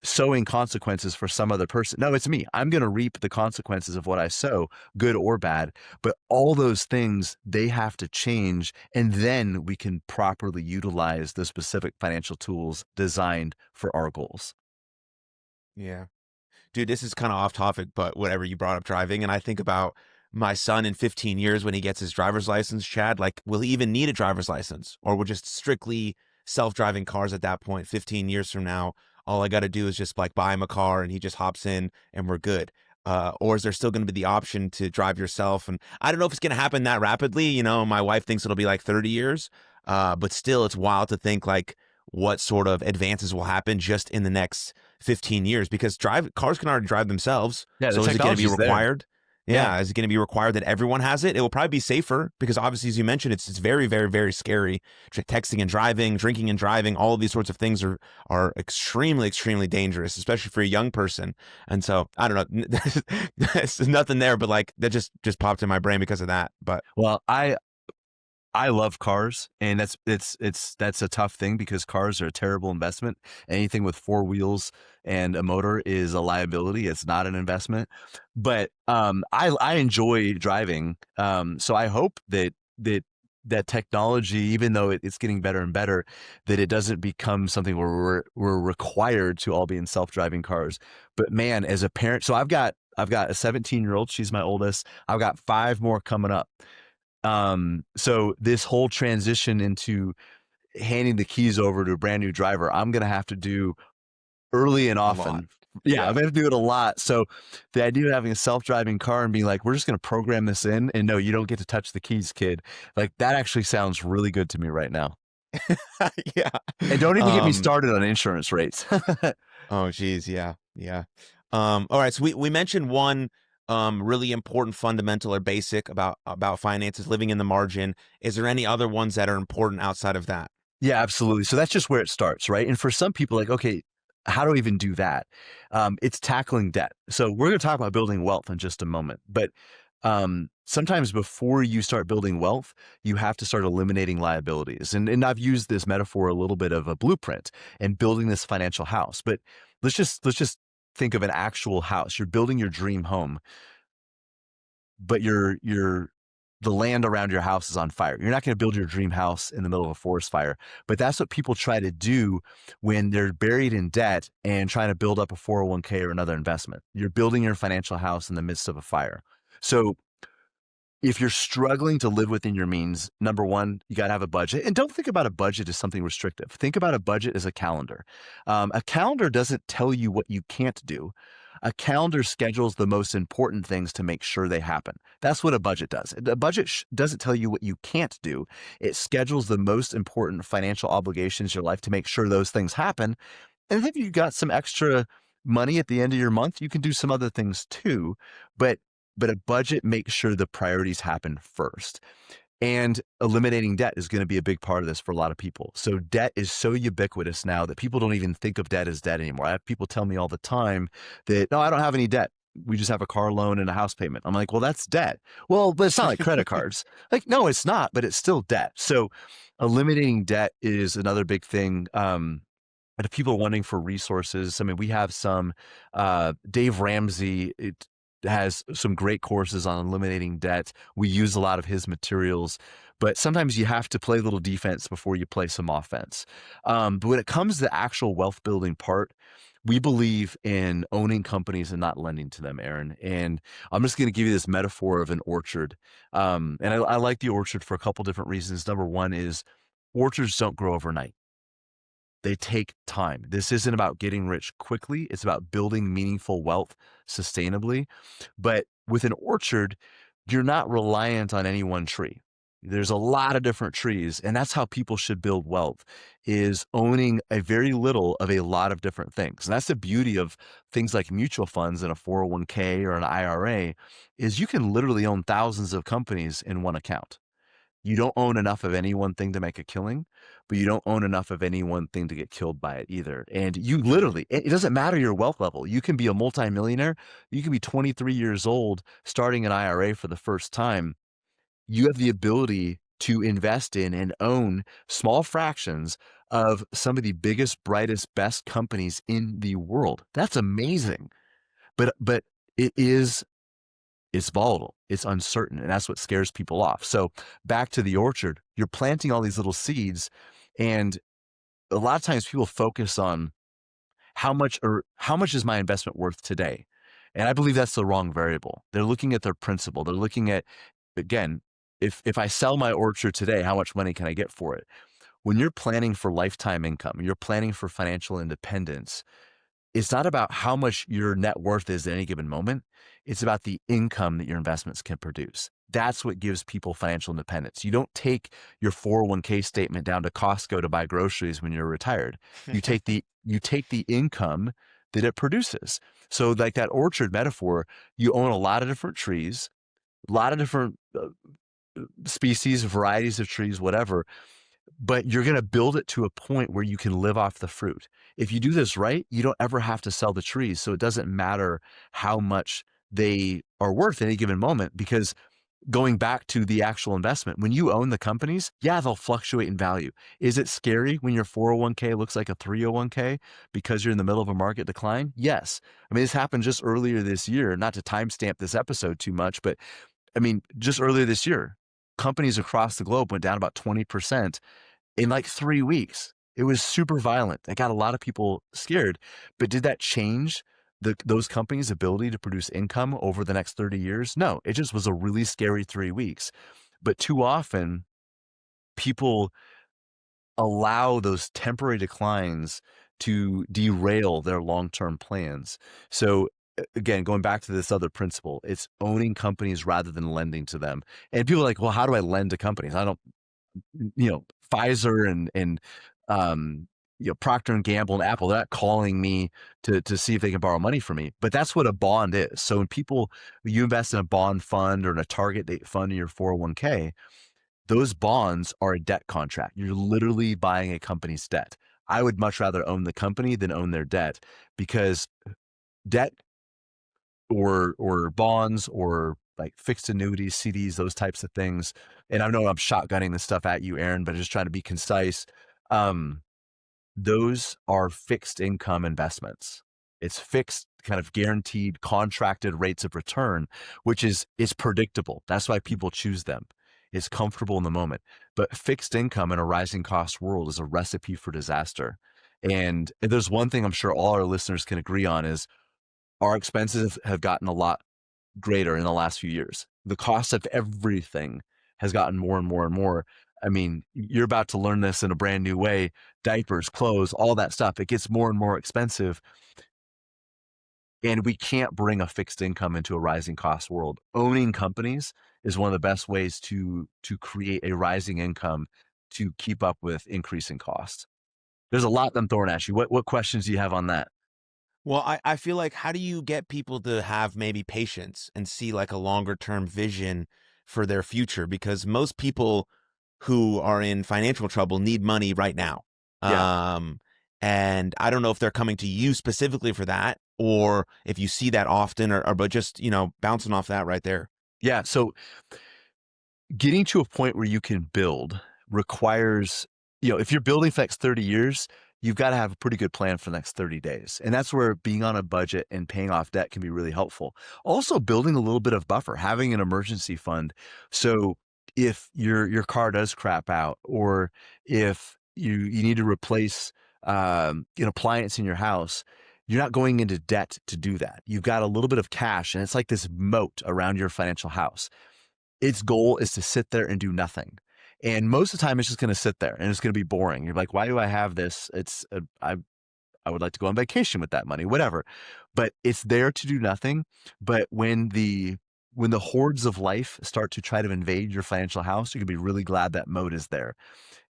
A: sowing consequences for some other person. No, it's me. I'm going to reap the consequences of what I sow, good or bad. But all those things, they have to change. And then we can properly utilize the specific financial tools designed for our goals.
B: yeah. Dude, this is kind of off topic, but whatever, you brought up driving, and I think about my son in 15 years when he gets his driver's license, Chad. Like, will he even need a driver's license? Or will just strictly self-driving cars at that point, 15 years from now, all I got to do is just like buy him a car and he just hops in and we're good. Or is there still going to be the option to drive yourself? And I don't know if it's going to happen that rapidly. You know, my wife thinks it'll be like 30 years. But still, it's wild to think like what sort of advances will happen just in the next 15 years, because cars can already drive themselves.
A: Yeah, the
B: So is it going to be
A: technology's there.
B: required?
A: Yeah.
B: Yeah, is it going to be required that everyone has it? It will probably be safer because obviously, as you mentioned, it's very, very, very scary. Texting and driving, drinking and driving, all of these sorts of things are extremely, extremely dangerous, especially for a young person. And so I don't know, there's nothing there, but like that just popped in my brain because of that. But
A: Well, I love cars, and that's a tough thing because cars are a terrible investment. Anything with 4 wheels and a motor is a liability. It's not an investment. But I enjoy driving. So I hope that technology, even though it's getting better and better, that it doesn't become something where we're required to all be in self-driving cars. But man, as a parent, so I've got a 17-year-old. She's my oldest. I've got 5 more coming up. So this whole transition into handing the keys over to a brand new driver, I'm going to have to do early and
B: a lot.
A: often. Yeah, I'm
B: Yeah.
A: going to do it a lot. So the idea of having a self-driving car and being like, we're just going to program this in and no, you don't get to touch the keys, kid. Like that actually sounds really good to me right now.
B: Yeah.
A: And don't even get me
B: Um,
A: started on insurance rates.
B: oh geez, yeah. Yeah. All right. So we mentioned one really important fundamental or basic about finances, living in the margin. Is there any other ones that are important outside of that?
A: Yeah, absolutely. So that's just where it starts, right? And for some people, like, okay, how do I even do that? It's tackling debt. So we're going to talk about building wealth in just a moment. But sometimes before you start building wealth, you have to start eliminating liabilities. And I've used this metaphor a little bit of a blueprint and building this financial house. But let's just think of an actual house. You're building your dream home, but the land around your house is on fire. You're not going to build your dream house in the middle of a forest fire, but that's what people try to do when they're buried in debt and trying to build up a 401k or another investment. You're building your financial house in the midst of a fire. So if you're struggling to live within your means, number one, you got to have a budget. And don't think about a budget as something restrictive. Think about a budget as a calendar. A calendar doesn't tell you what you can't do. A calendar schedules the most important things to make sure they happen. That's what a budget does. A budget doesn't tell you what you can't do. It schedules the most important financial obligations in your life to make sure those things happen. And if you got some extra money at the end of your month, you can do some other things too. But but a budget makes sure the priorities happen first. And eliminating debt is going to be a big part of this for a lot of people. So debt is so ubiquitous now that people don't even think of debt as debt anymore. I have people tell me all the time that, no, I don't have any debt. We just have a car loan and a house payment. I'm like, well, that's debt. Well, but it's not like credit cards. Like, no, it's not, but it's still debt. So eliminating debt is another big thing. And if people are wanting for resources, I mean, we have some, Dave Ramsey, it has some great courses on eliminating debt. We use a lot of his materials, but sometimes you have to play a little defense before you play some offense. But when it comes to the actual wealth building part, we believe in owning companies and not lending to them, Aaron. And I'm just going to give you this metaphor of an orchard. And I like the orchard for a couple different reasons. Number one is orchards don't grow overnight. They take time. This isn't about getting rich quickly. It's about building meaningful wealth sustainably. But with an orchard, you're not reliant on any one tree. There's a lot of different trees, and that's how people should build wealth, is owning a very little of a lot of different things. And that's the beauty of things like mutual funds and a 401k or an IRA, is you can literally own thousands of companies in one account. You don't own enough of any one thing to make a killing, but you don't own enough of any one thing to get killed by it either. And you
B: Mhm.
A: literally, it doesn't matter your wealth level. You can be a multimillionaire. You can be 23 years old, starting an IRA for the first time. You have the ability to invest in and own small fractions of some of the biggest, brightest, best companies in the world. That's amazing. But it is it's volatile, it's uncertain, and that's what scares people off. So back to the orchard, you're planting all these little seeds, and a lot of times people focus on how much is my investment worth today? And I believe that's the wrong variable. They're looking at their principal. They're looking at, again, if I sell my orchard today, how much money can I get for it? When you're planning for lifetime income, you're planning for financial independence, it's not about how much your net worth is at any given moment. It's about the income that your investments can produce. That's what gives people financial independence. You don't take your 401k statement down to Costco to buy groceries when you're retired. You take the income that it produces. So like that orchard metaphor, you own a lot of different trees, a lot of different species, varieties of trees, whatever, but you're going to build it to a point where you can live off the fruit. If you do this right, you don't ever have to sell the trees. So it doesn't matter how much they are worth at any given moment, because going back to the actual investment, when you own the companies, yeah, they'll fluctuate in value. Is it scary when your 401k looks like a 301k because you're in the middle of a market decline? Yes. I mean, this happened just earlier this year, not to timestamp this episode too much, but I mean, just earlier this year, companies across the globe went down about 20% in like 3 weeks. It was super violent. It got a lot of people scared. But did that change those companies' ability to produce income over the next 30 years? No, it just was a really scary 3 weeks. But too often, people allow those temporary declines to derail their long-term plans. So again, going back to this other principle, it's owning companies rather than lending to them. And people are like, well, how do I lend to companies? I don't, Pfizer and um, Procter and Gamble and Apple, they're not calling me to see if they can borrow money from me. But that's what a bond is. So when you invest in a bond fund or in a target date fund in your 401k, those bonds are a debt contract. You're literally buying a company's debt. I would much rather own the company than own their debt, because debt or bonds or like fixed annuities, CDs, those types of things. And I know I'm shotgunning this stuff at you, Aaron, but just trying to be concise. Um, those are fixed income investments. It's fixed, kind of guaranteed, contracted rates of return, which is predictable. That's why people choose them. It's comfortable in the moment. But fixed income in a rising cost world is a recipe for disaster. And there's one thing I'm sure all our listeners can agree on is our expenses have gotten a lot greater in the last few years. The cost of everything has gotten more and more and more. I mean, you're about to learn this in a brand new way. Diapers, clothes, all that stuff, it gets more and more expensive. And we can't bring a fixed income into a rising cost world. Owning companies is one of the best ways to create a rising income to keep up with increasing costs. There's a lot that I'm throwing at you. What questions do you have on that?
B: Well, I feel like how do you get people to have maybe patience and see like a longer term vision for their future? Because most people who are in financial trouble need money right now.
A: Yeah.
B: Um, and I don't know if they're coming to you specifically for that or if you see that often or but just, bouncing off that right there.
A: Yeah. So getting to a point where you can build requires, if you're building for the next 30 years, you've got to have a pretty good plan for the next 30 days. And that's where being on a budget and paying off debt can be really helpful. Also, building a little bit of buffer, having an emergency fund. So if your car does crap out, or if you need to replace an appliance in your house, you're not going into debt to do that. You've got a little bit of cash, and it's like this moat around your financial house. Its goal is to sit there and do nothing. And most of the time, it's just going to sit there and it's going to be boring. You're like, why do I have this? I would like to go on vacation with that money, whatever. But it's there to do nothing. But when the hordes of life start to try to invade your financial house, you can be really glad that mode is there,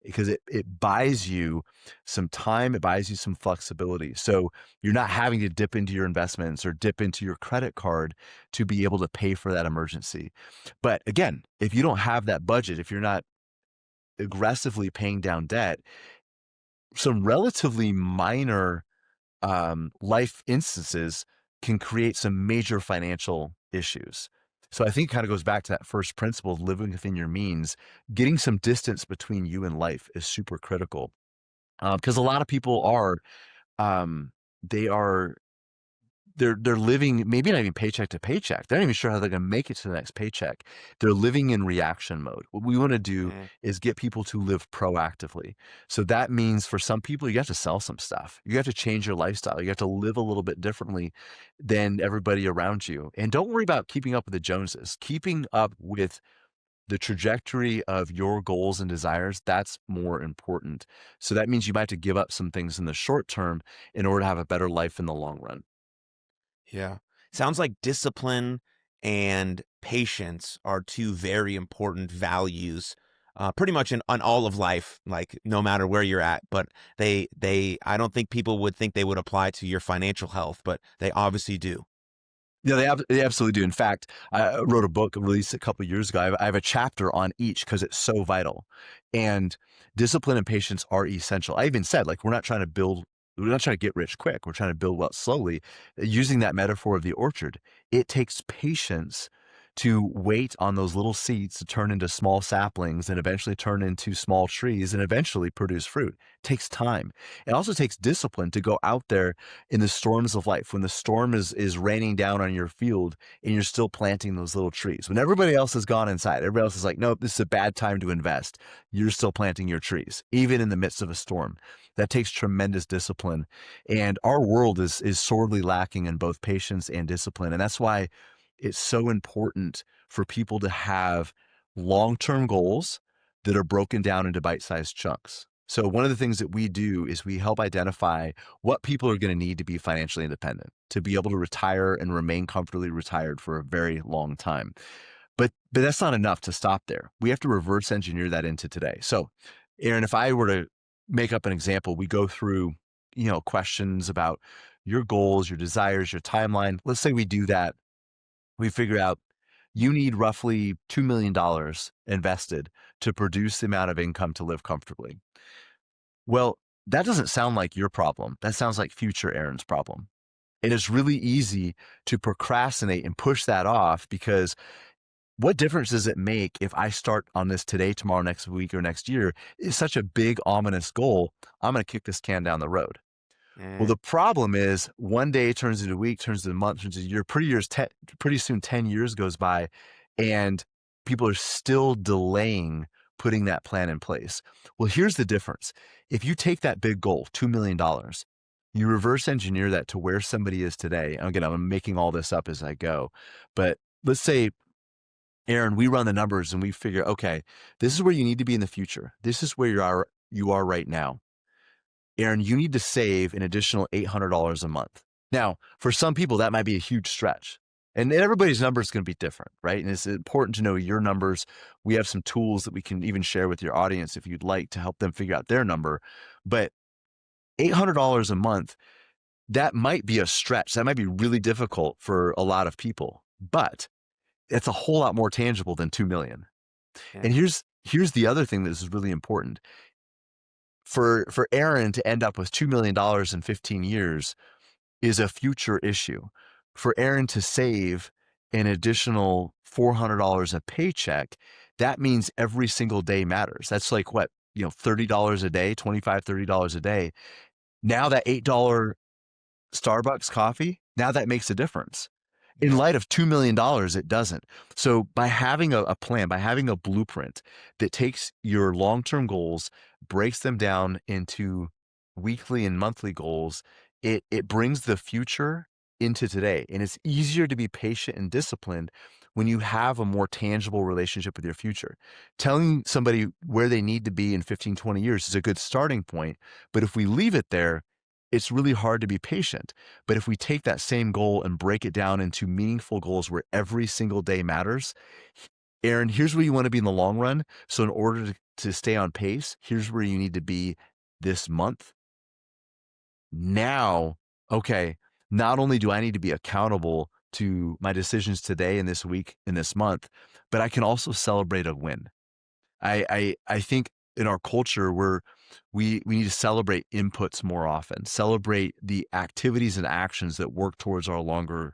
A: because it buys you some time, it buys you some flexibility. So you're not having to dip into your investments or dip into your credit card to be able to pay for that emergency. But again, if you don't have that budget, if you're not aggressively paying down debt, some relatively minor life instances can create some major financial issues. So I think it kind of goes back to that first principle of living within your means. Getting some distance between you and life is super critical, because a lot of people are, they are they're living maybe not even paycheck to paycheck. They're not even sure how they're going to make it to the next paycheck. They're living in reaction mode. What we want to do
B: Mm,
A: is get people to live proactively. So that means for some people, you have to sell some stuff. You have to change your lifestyle. You have to live a little bit differently than everybody around you. And don't worry about keeping up with the Joneses. Keeping up with the trajectory of your goals and desires, that's more important. So that means you might have to give up some things in the short term in order to have a better life in the long run.
B: yeah. Sounds like discipline and patience are two very important values, pretty much on all of life, like no matter where you're at. But I don't think people would think they would apply to your financial health, but they obviously do.
A: Yeah, they absolutely do. In fact, I wrote a book released a couple of years ago. I have a chapter on each because it's so vital. And discipline and patience are essential. I even said, like, we're not trying to get rich quick. We're trying to build wealth slowly. Using that metaphor of the orchard, it takes patience to wait on those little seeds to turn into small saplings and eventually turn into small trees and eventually produce fruit. It takes time. It also takes discipline to go out there in the storms of life, when the storm is raining down on your field and you're still planting those little trees. When everybody else has gone inside, everybody else is like, nope, this is a bad time to invest. You're still planting your trees, even in the midst of a storm. That takes tremendous discipline. And our world is sorely lacking in both patience and discipline. And that's why it's so important for people to have long-term goals that are broken down into bite-sized chunks. So one of the things that we do is we help identify what people are going to need to be financially independent, to be able to retire and remain comfortably retired for a very long time. But that's not enough to stop there. We have to reverse engineer that into today. So, Aaron, if I were to make up an example, we go through, questions about your goals, your desires, your timeline. Let's say we do that. We figure out you need roughly $2 million invested to produce the amount of income to live comfortably. Well, that doesn't sound like your problem. That sounds like future Aaron's problem. And it's really easy to procrastinate and push that off, because what difference does it make if I start on this today, tomorrow, next week, or next year? It's such a big, ominous goal. I'm going to kick this can down the road. Well,
B: Mm,
A: the problem is one day turns into a week, turns into a month, turns into a year. Pretty soon, 10 years goes by, and people are still delaying putting that plan in place. Well, here's the difference. If you take that big goal, $2 million, you reverse engineer that to where somebody is today. And again, I'm making all this up as I go, but let's say, Aaron, we run the numbers and we figure, okay, this is where you need to be in the future. This is where you are right now. Aaron, you need to save an additional $800 a month. Now, for some people, that might be a huge stretch. And everybody's number is going to be different, right? And it's important to know your numbers. We have some tools that we can even share with your audience if you'd like, to help them figure out their number. But $800 a month, that might be a stretch. That might be really difficult for a lot of people, but it's a whole lot more tangible than 2 million. And
B: Yeah.
A: here's the other thing that is really important. For Aaron to end up with $2 million in 15 years is a future issue. For Aaron to save an additional $400 a paycheck, that means every single day matters. That's like what, $30 a day, 25, $30 a day. Now that $8 Starbucks coffee, now that makes a difference. In
B: Yeah.
A: light of $2 million, it doesn't. So by having a plan, by having a blueprint that takes your long-term goals, breaks them down into weekly and monthly goals, it brings the future into today. And it's easier to be patient and disciplined when you have a more tangible relationship with your future. Telling somebody where they need to be in 15, 20 years is a good starting point. But if we leave it there, it's really hard to be patient. But if we take that same goal and break it down into meaningful goals where every single day matters, Aaron, here's where you want to be in the long run. So in order to stay on pace, here's where you need to be this month. Now, okay, not only do I need to be accountable to my decisions today and this week and this month, but I can also celebrate a win. I think in our culture we need to celebrate inputs more often, celebrate the activities and actions that work towards our longer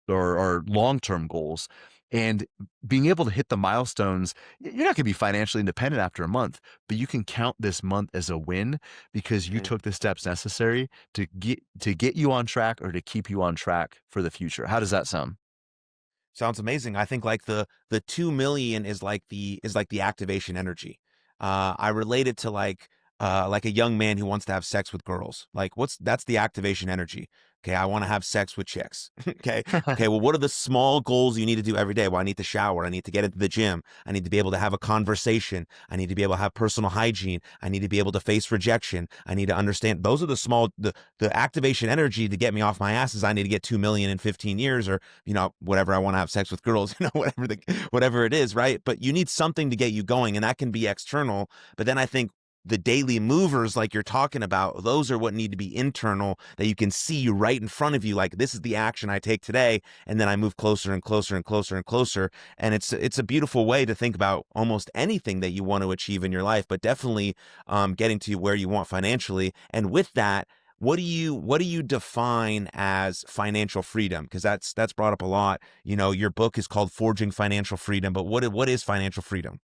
A: or our long-term goals. And being able to hit the milestones, you're not going to be financially independent after a month, but you can count this month as a win because you
B: Yeah.
A: took the steps necessary to get you on track or to keep you on track for the future. How does that sound?
B: Sounds amazing. I think like the 2 million is like the activation energy. I relate it to like a young man who wants to have sex with girls. Like that's the activation energy. Okay, I want to have sex with chicks. Okay. Okay, well, what are the small goals you need to do every day? Well, I need to shower, I need to get into the gym, I need to be able to have a conversation, I need to be able to have personal hygiene, I need to be able to face rejection, I need to understand. Those are the activation energy to get me off my ass is I need to get 2 million in 15 years, or whatever. I want to have sex with girls, whatever it is, right? But you need something to get you going, and that can be external. But then I think the daily movers, like you're talking about, those are what need to be internal, that you can see right in front of you. Like, this is the action I take today, and then I move closer and closer and closer and closer. And it's a beautiful way to think about almost anything that you want to achieve in your life, but definitely getting to where you want financially. And with that, what do you define as financial freedom? Because that's brought up a lot. Your book is called Forging Financial Freedom, but what is financial freedom?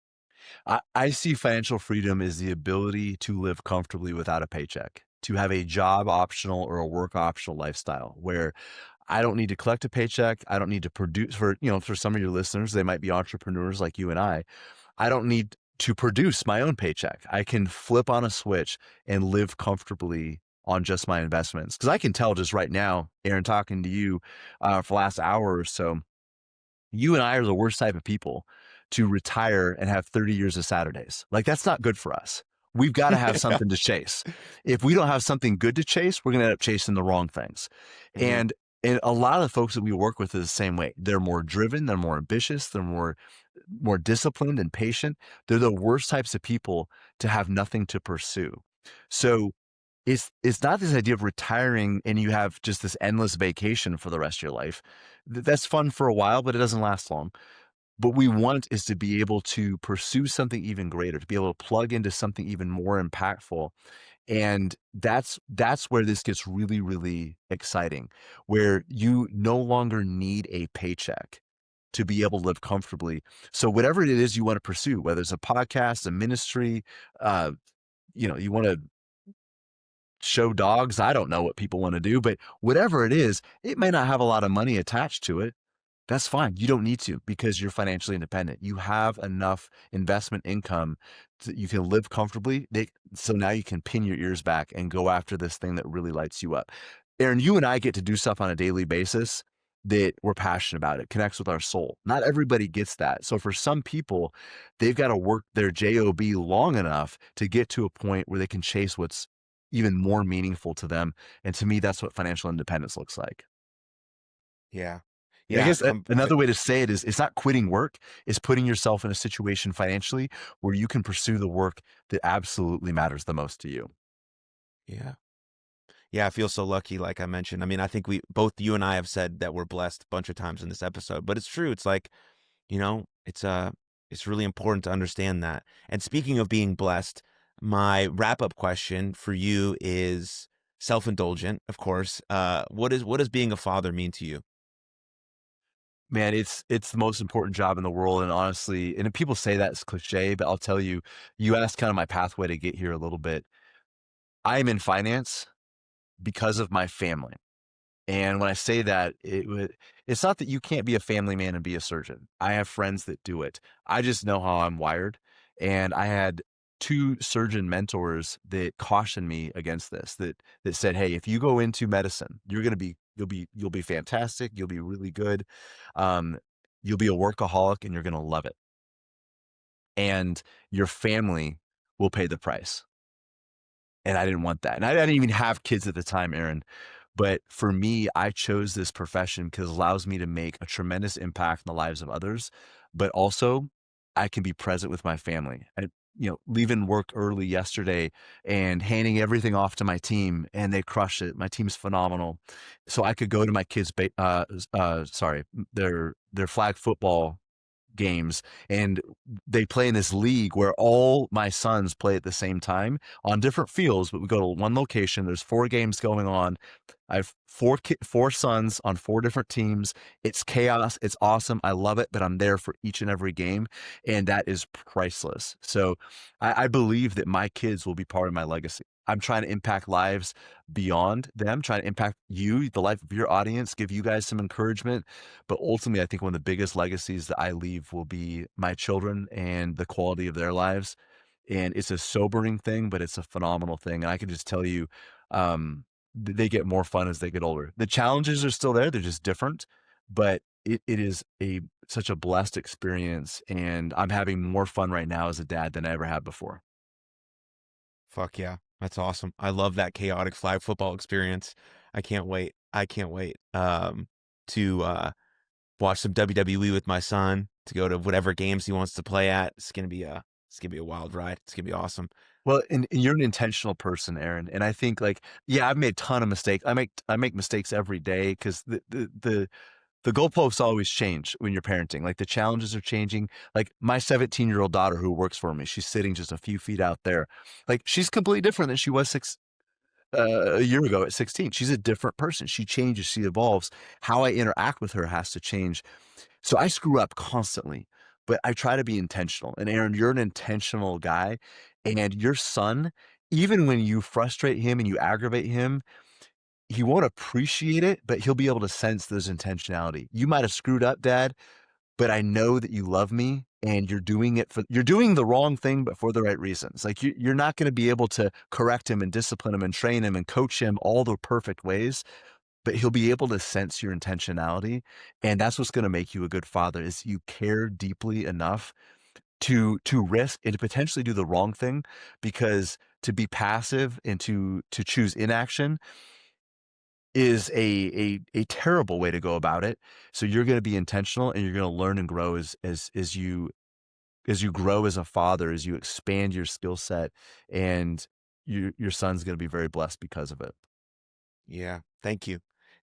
A: I see financial freedom as the ability to live comfortably without a paycheck, to have a job optional or a work optional lifestyle where I don't need to collect a paycheck. I don't need to produce for some of your listeners, they might be entrepreneurs like you and I don't need to produce my own paycheck. I can flip on a switch and live comfortably on just my investments. Cause I can tell just right now, Aaron, talking to you for the last hour or so, you and I are the worst type of people to retire and have 30 years of Saturdays. Like, that's not good for us. We've got to have something to chase. If we don't have something good to chase, we're going to end up chasing the wrong things.
B: Hmm.
A: And a lot of the folks that we work with is the same way. They're more driven, they're more ambitious, they're more disciplined and patient. They're the worst types of people to have nothing to pursue. So it's not this idea of retiring and you have just this endless vacation for the rest of your life. That's fun for a while, but it doesn't last long. What we want is to be able to pursue something even greater, to be able to plug into something even more impactful. And that's where this gets really, really exciting, where you no longer need a paycheck to be able to live comfortably. So whatever it is you want to pursue, whether it's a podcast, a ministry, uh, you want to show dogs. I don't know what people want to do, but whatever it is, it may not have a lot of money attached to it. That's fine. You don't need to because you're financially independent. You have enough investment income that you can live comfortably. So now you can pin your ears back and go after this thing that really lights you up. Aaron, you and I get to do stuff on a daily basis that we're passionate about. It connects with our soul. Not everybody gets that. So for some people, they've got to work their job long enough to get to a point where they can chase what's even more meaningful to them. And to me, that's what financial independence looks like.
B: Yeah.
A: I
B: Yeah.
A: guess another way to say it is it's not quitting work, it's putting yourself in a situation financially where you can pursue the work that absolutely matters the most to you.
B: Yeah. Yeah, I feel so lucky, like I mentioned. I mean, I think both you and I have said that we're blessed a bunch of times in this episode, but it's true. It's like, you know, it's really important to understand that. And speaking of being blessed, my wrap-up question for you is self-indulgent, of course. What does being a father mean to you?
A: Man, it's the most important job in the world, and honestly, and people say that's cliche, but I'll tell you, you asked kind of my pathway to get here a little bit. I am in finance because of my family. And when I say that, it's not that you can't be a family man and be a surgeon. I have friends that do it. I just know how I'm wired. And I had 2 surgeon mentors that cautioned me against this, that said, "Hey, if you go into medicine, you'll be fantastic, you'll be really good. Um, you'll be a workaholic and you're gonna love it. And your family will pay the price." And I didn't want that. And I didn't even have kids at the time, Aaron. But for me, I chose this profession because it allows me to make a tremendous impact in the lives of others, but also I can be present with my family. Leaving work early yesterday and handing everything off to my team, and they crushed it. My team's phenomenal. So I could go to my kids' their flag football games, and they play in this league where all my sons play at the same time on different fields, but we go to one location. There's 4 games going on. I have 4 sons on 4 different teams. It's chaos. It's awesome. I love it, but I'm there for each and every game, and that is priceless. So I believe that my kids will be part of my legacy. I'm trying to impact lives beyond them, trying to impact you, the life of your audience, give you guys some encouragement. But ultimately, I think one of the biggest legacies that I leave will be my children and the quality of their lives. And it's a sobering thing, but it's a phenomenal thing. And I can just tell you, they get more fun as they get older. The challenges are still there; they're just different. But it is such a blessed experience, and I'm having more fun right now as a dad than I ever had before.
B: Fuck yeah. That's awesome. I love that chaotic flag football experience. I can't wait. I can't wait to watch some WWE with my son, to go to whatever games he wants to play at. It's gonna be a wild ride. It's gonna be awesome.
A: Well, and you're an intentional person, Aaron, and I think, like, yeah, I've made a ton of mistakes. I make mistakes every day because the goalposts always change when you're parenting. Like, the challenges are changing. Like, my 17-year-old daughter who works for me, she's sitting just a few feet out there. Like, she's completely different than she was a year ago at 16. She's a different person. She changes, she evolves. How I interact with her has to change. So I screw up constantly, but I try to be intentional. And Aaron, you're an intentional guy, and your son, even when you frustrate him and you aggravate him, he won't appreciate it, but he'll be able to sense there's intentionality. You might have screwed up, Dad, but I know that you love me and you're doing the wrong thing, but for the right reasons. Like, you're not going to be able to correct him and discipline him and train him and coach him all the perfect ways, but he'll be able to sense your intentionality. And that's what's going to make you a good father, is you care deeply enough to risk and to potentially do the wrong thing, because to be passive and to choose inaction is a terrible way to go about it. So you're going to be intentional, and you're going to learn and grow as you grow as a father, as you expand your skill set, and your son's going to be very blessed because of it.
B: Yeah. Thank you.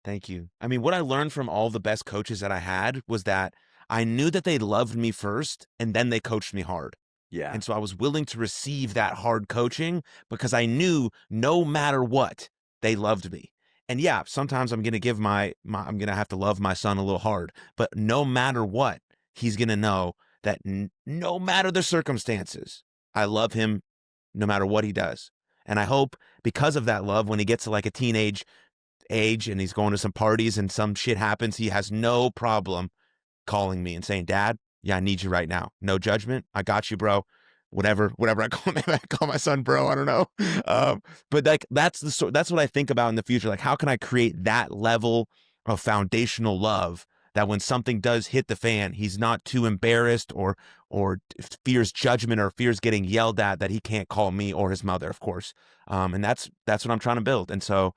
B: Thank you. I mean, what I learned from all the best coaches that I had was that I knew that they loved me first and then they coached me hard.
A: Yeah.
B: And so I was willing to receive that hard coaching because I knew no matter what, they loved me. And yeah, sometimes I'm going to give I'm going to have to love my son a little hard, but no matter what, he's going to know that no matter the circumstances, I love him no matter what he does. And I hope because of that love, when he gets to like a teenage age and he's going to some parties and some shit happens, he has no problem calling me and saying, "Dad, yeah, I need you right now. No judgment. I got you, bro." Whatever I call, maybe I call my son bro. I don't know. But like that's what I think about in the future. Like, how can I create that level of foundational love that when something does hit the fan, he's not too embarrassed or fears judgment or fears getting yelled at, that he can't call me or his mother, of course. And that's what I'm trying to build. And so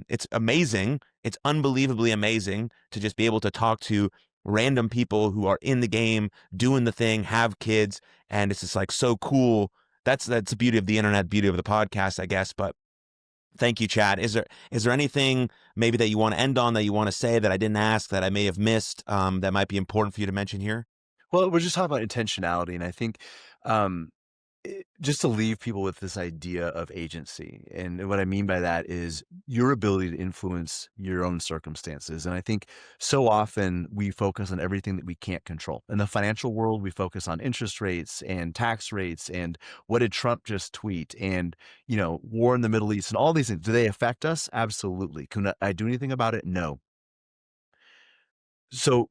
B: it's amazing. It's unbelievably amazing to just be able to talk to random people who are in the game, doing the thing, have kids, and it's just like so cool. That's the beauty of the internet, beauty of the podcast, I guess. But Thank you, Chad. Is there anything maybe that you want to end on, that you want to say that I didn't ask, that I may have missed, that might be important for you to mention here?
A: Well, we're just talking about intentionality, and I think, um, just to leave people with this idea of agency. And what I mean by that is your ability to influence your own circumstances. And I think so often we focus on everything that we can't control. In the financial world, we focus on interest rates and tax rates and what did Trump just tweet and, war in the Middle East and all these things. Do they affect us? Absolutely. Can I do anything about it? No. So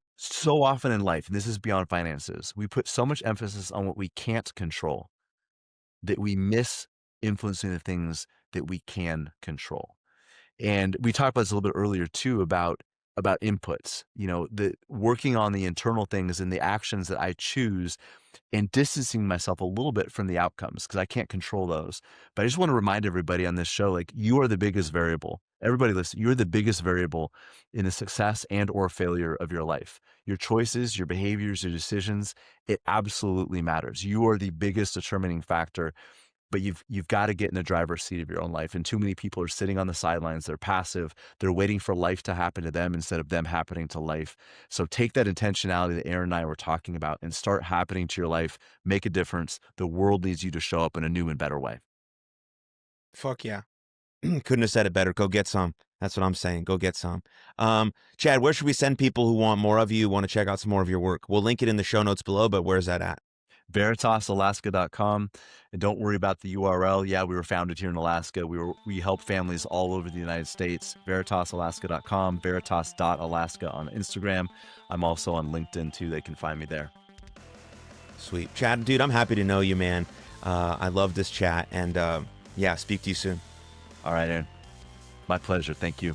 A: often in life, and this is beyond finances, we put so much emphasis on what we can't control that we miss influencing the things that we can control. And we talked about this a little bit earlier too about inputs, the working on the internal things and the actions that I choose and distancing myself a little bit from the outcomes because I can't control those. But I just want to remind everybody on this show, like you are the biggest variable. Everybody listen, you're the biggest variable in the success and or failure of your life. Your choices, your behaviors, your decisions, it absolutely matters. You are the biggest determining factor, but you've got to get in the driver's seat of your own life. And too many people are sitting on the sidelines. They're passive. They're waiting for life to happen to them instead of them happening to life. So take that intentionality that Aaron and I were talking about and start happening to your life. Make a difference. The world needs you to show up in a new and better way.
B: Fuck yeah. Couldn't have said it better. Go get some. That's what I'm saying. Go get some. Chad, where should we send people who want more of you, want to check out some more of your work? We'll link it in the show notes below, but where's that at?
A: VeritasAlaska.com. And don't worry about the URL. Yeah, we were founded here in Alaska. We help families all over the United States. VeritasAlaska.com, Veritas.Alaska on Instagram. I'm also on LinkedIn too. They can find me there.
B: Sweet. Chad, dude, I'm happy to know you, man. I love this chat, and yeah, speak to you soon.
A: All right, Aaron. My pleasure. Thank you.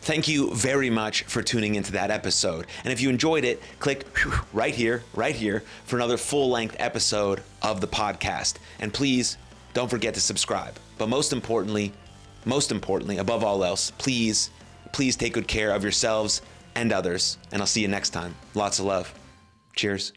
B: Thank you very much for tuning into that episode. And if you enjoyed it, click right here for another full-length episode of the podcast. And please don't forget to subscribe. But most importantly, above all else, please take good care of yourselves and others. And I'll see you next time. Lots of love. Cheers.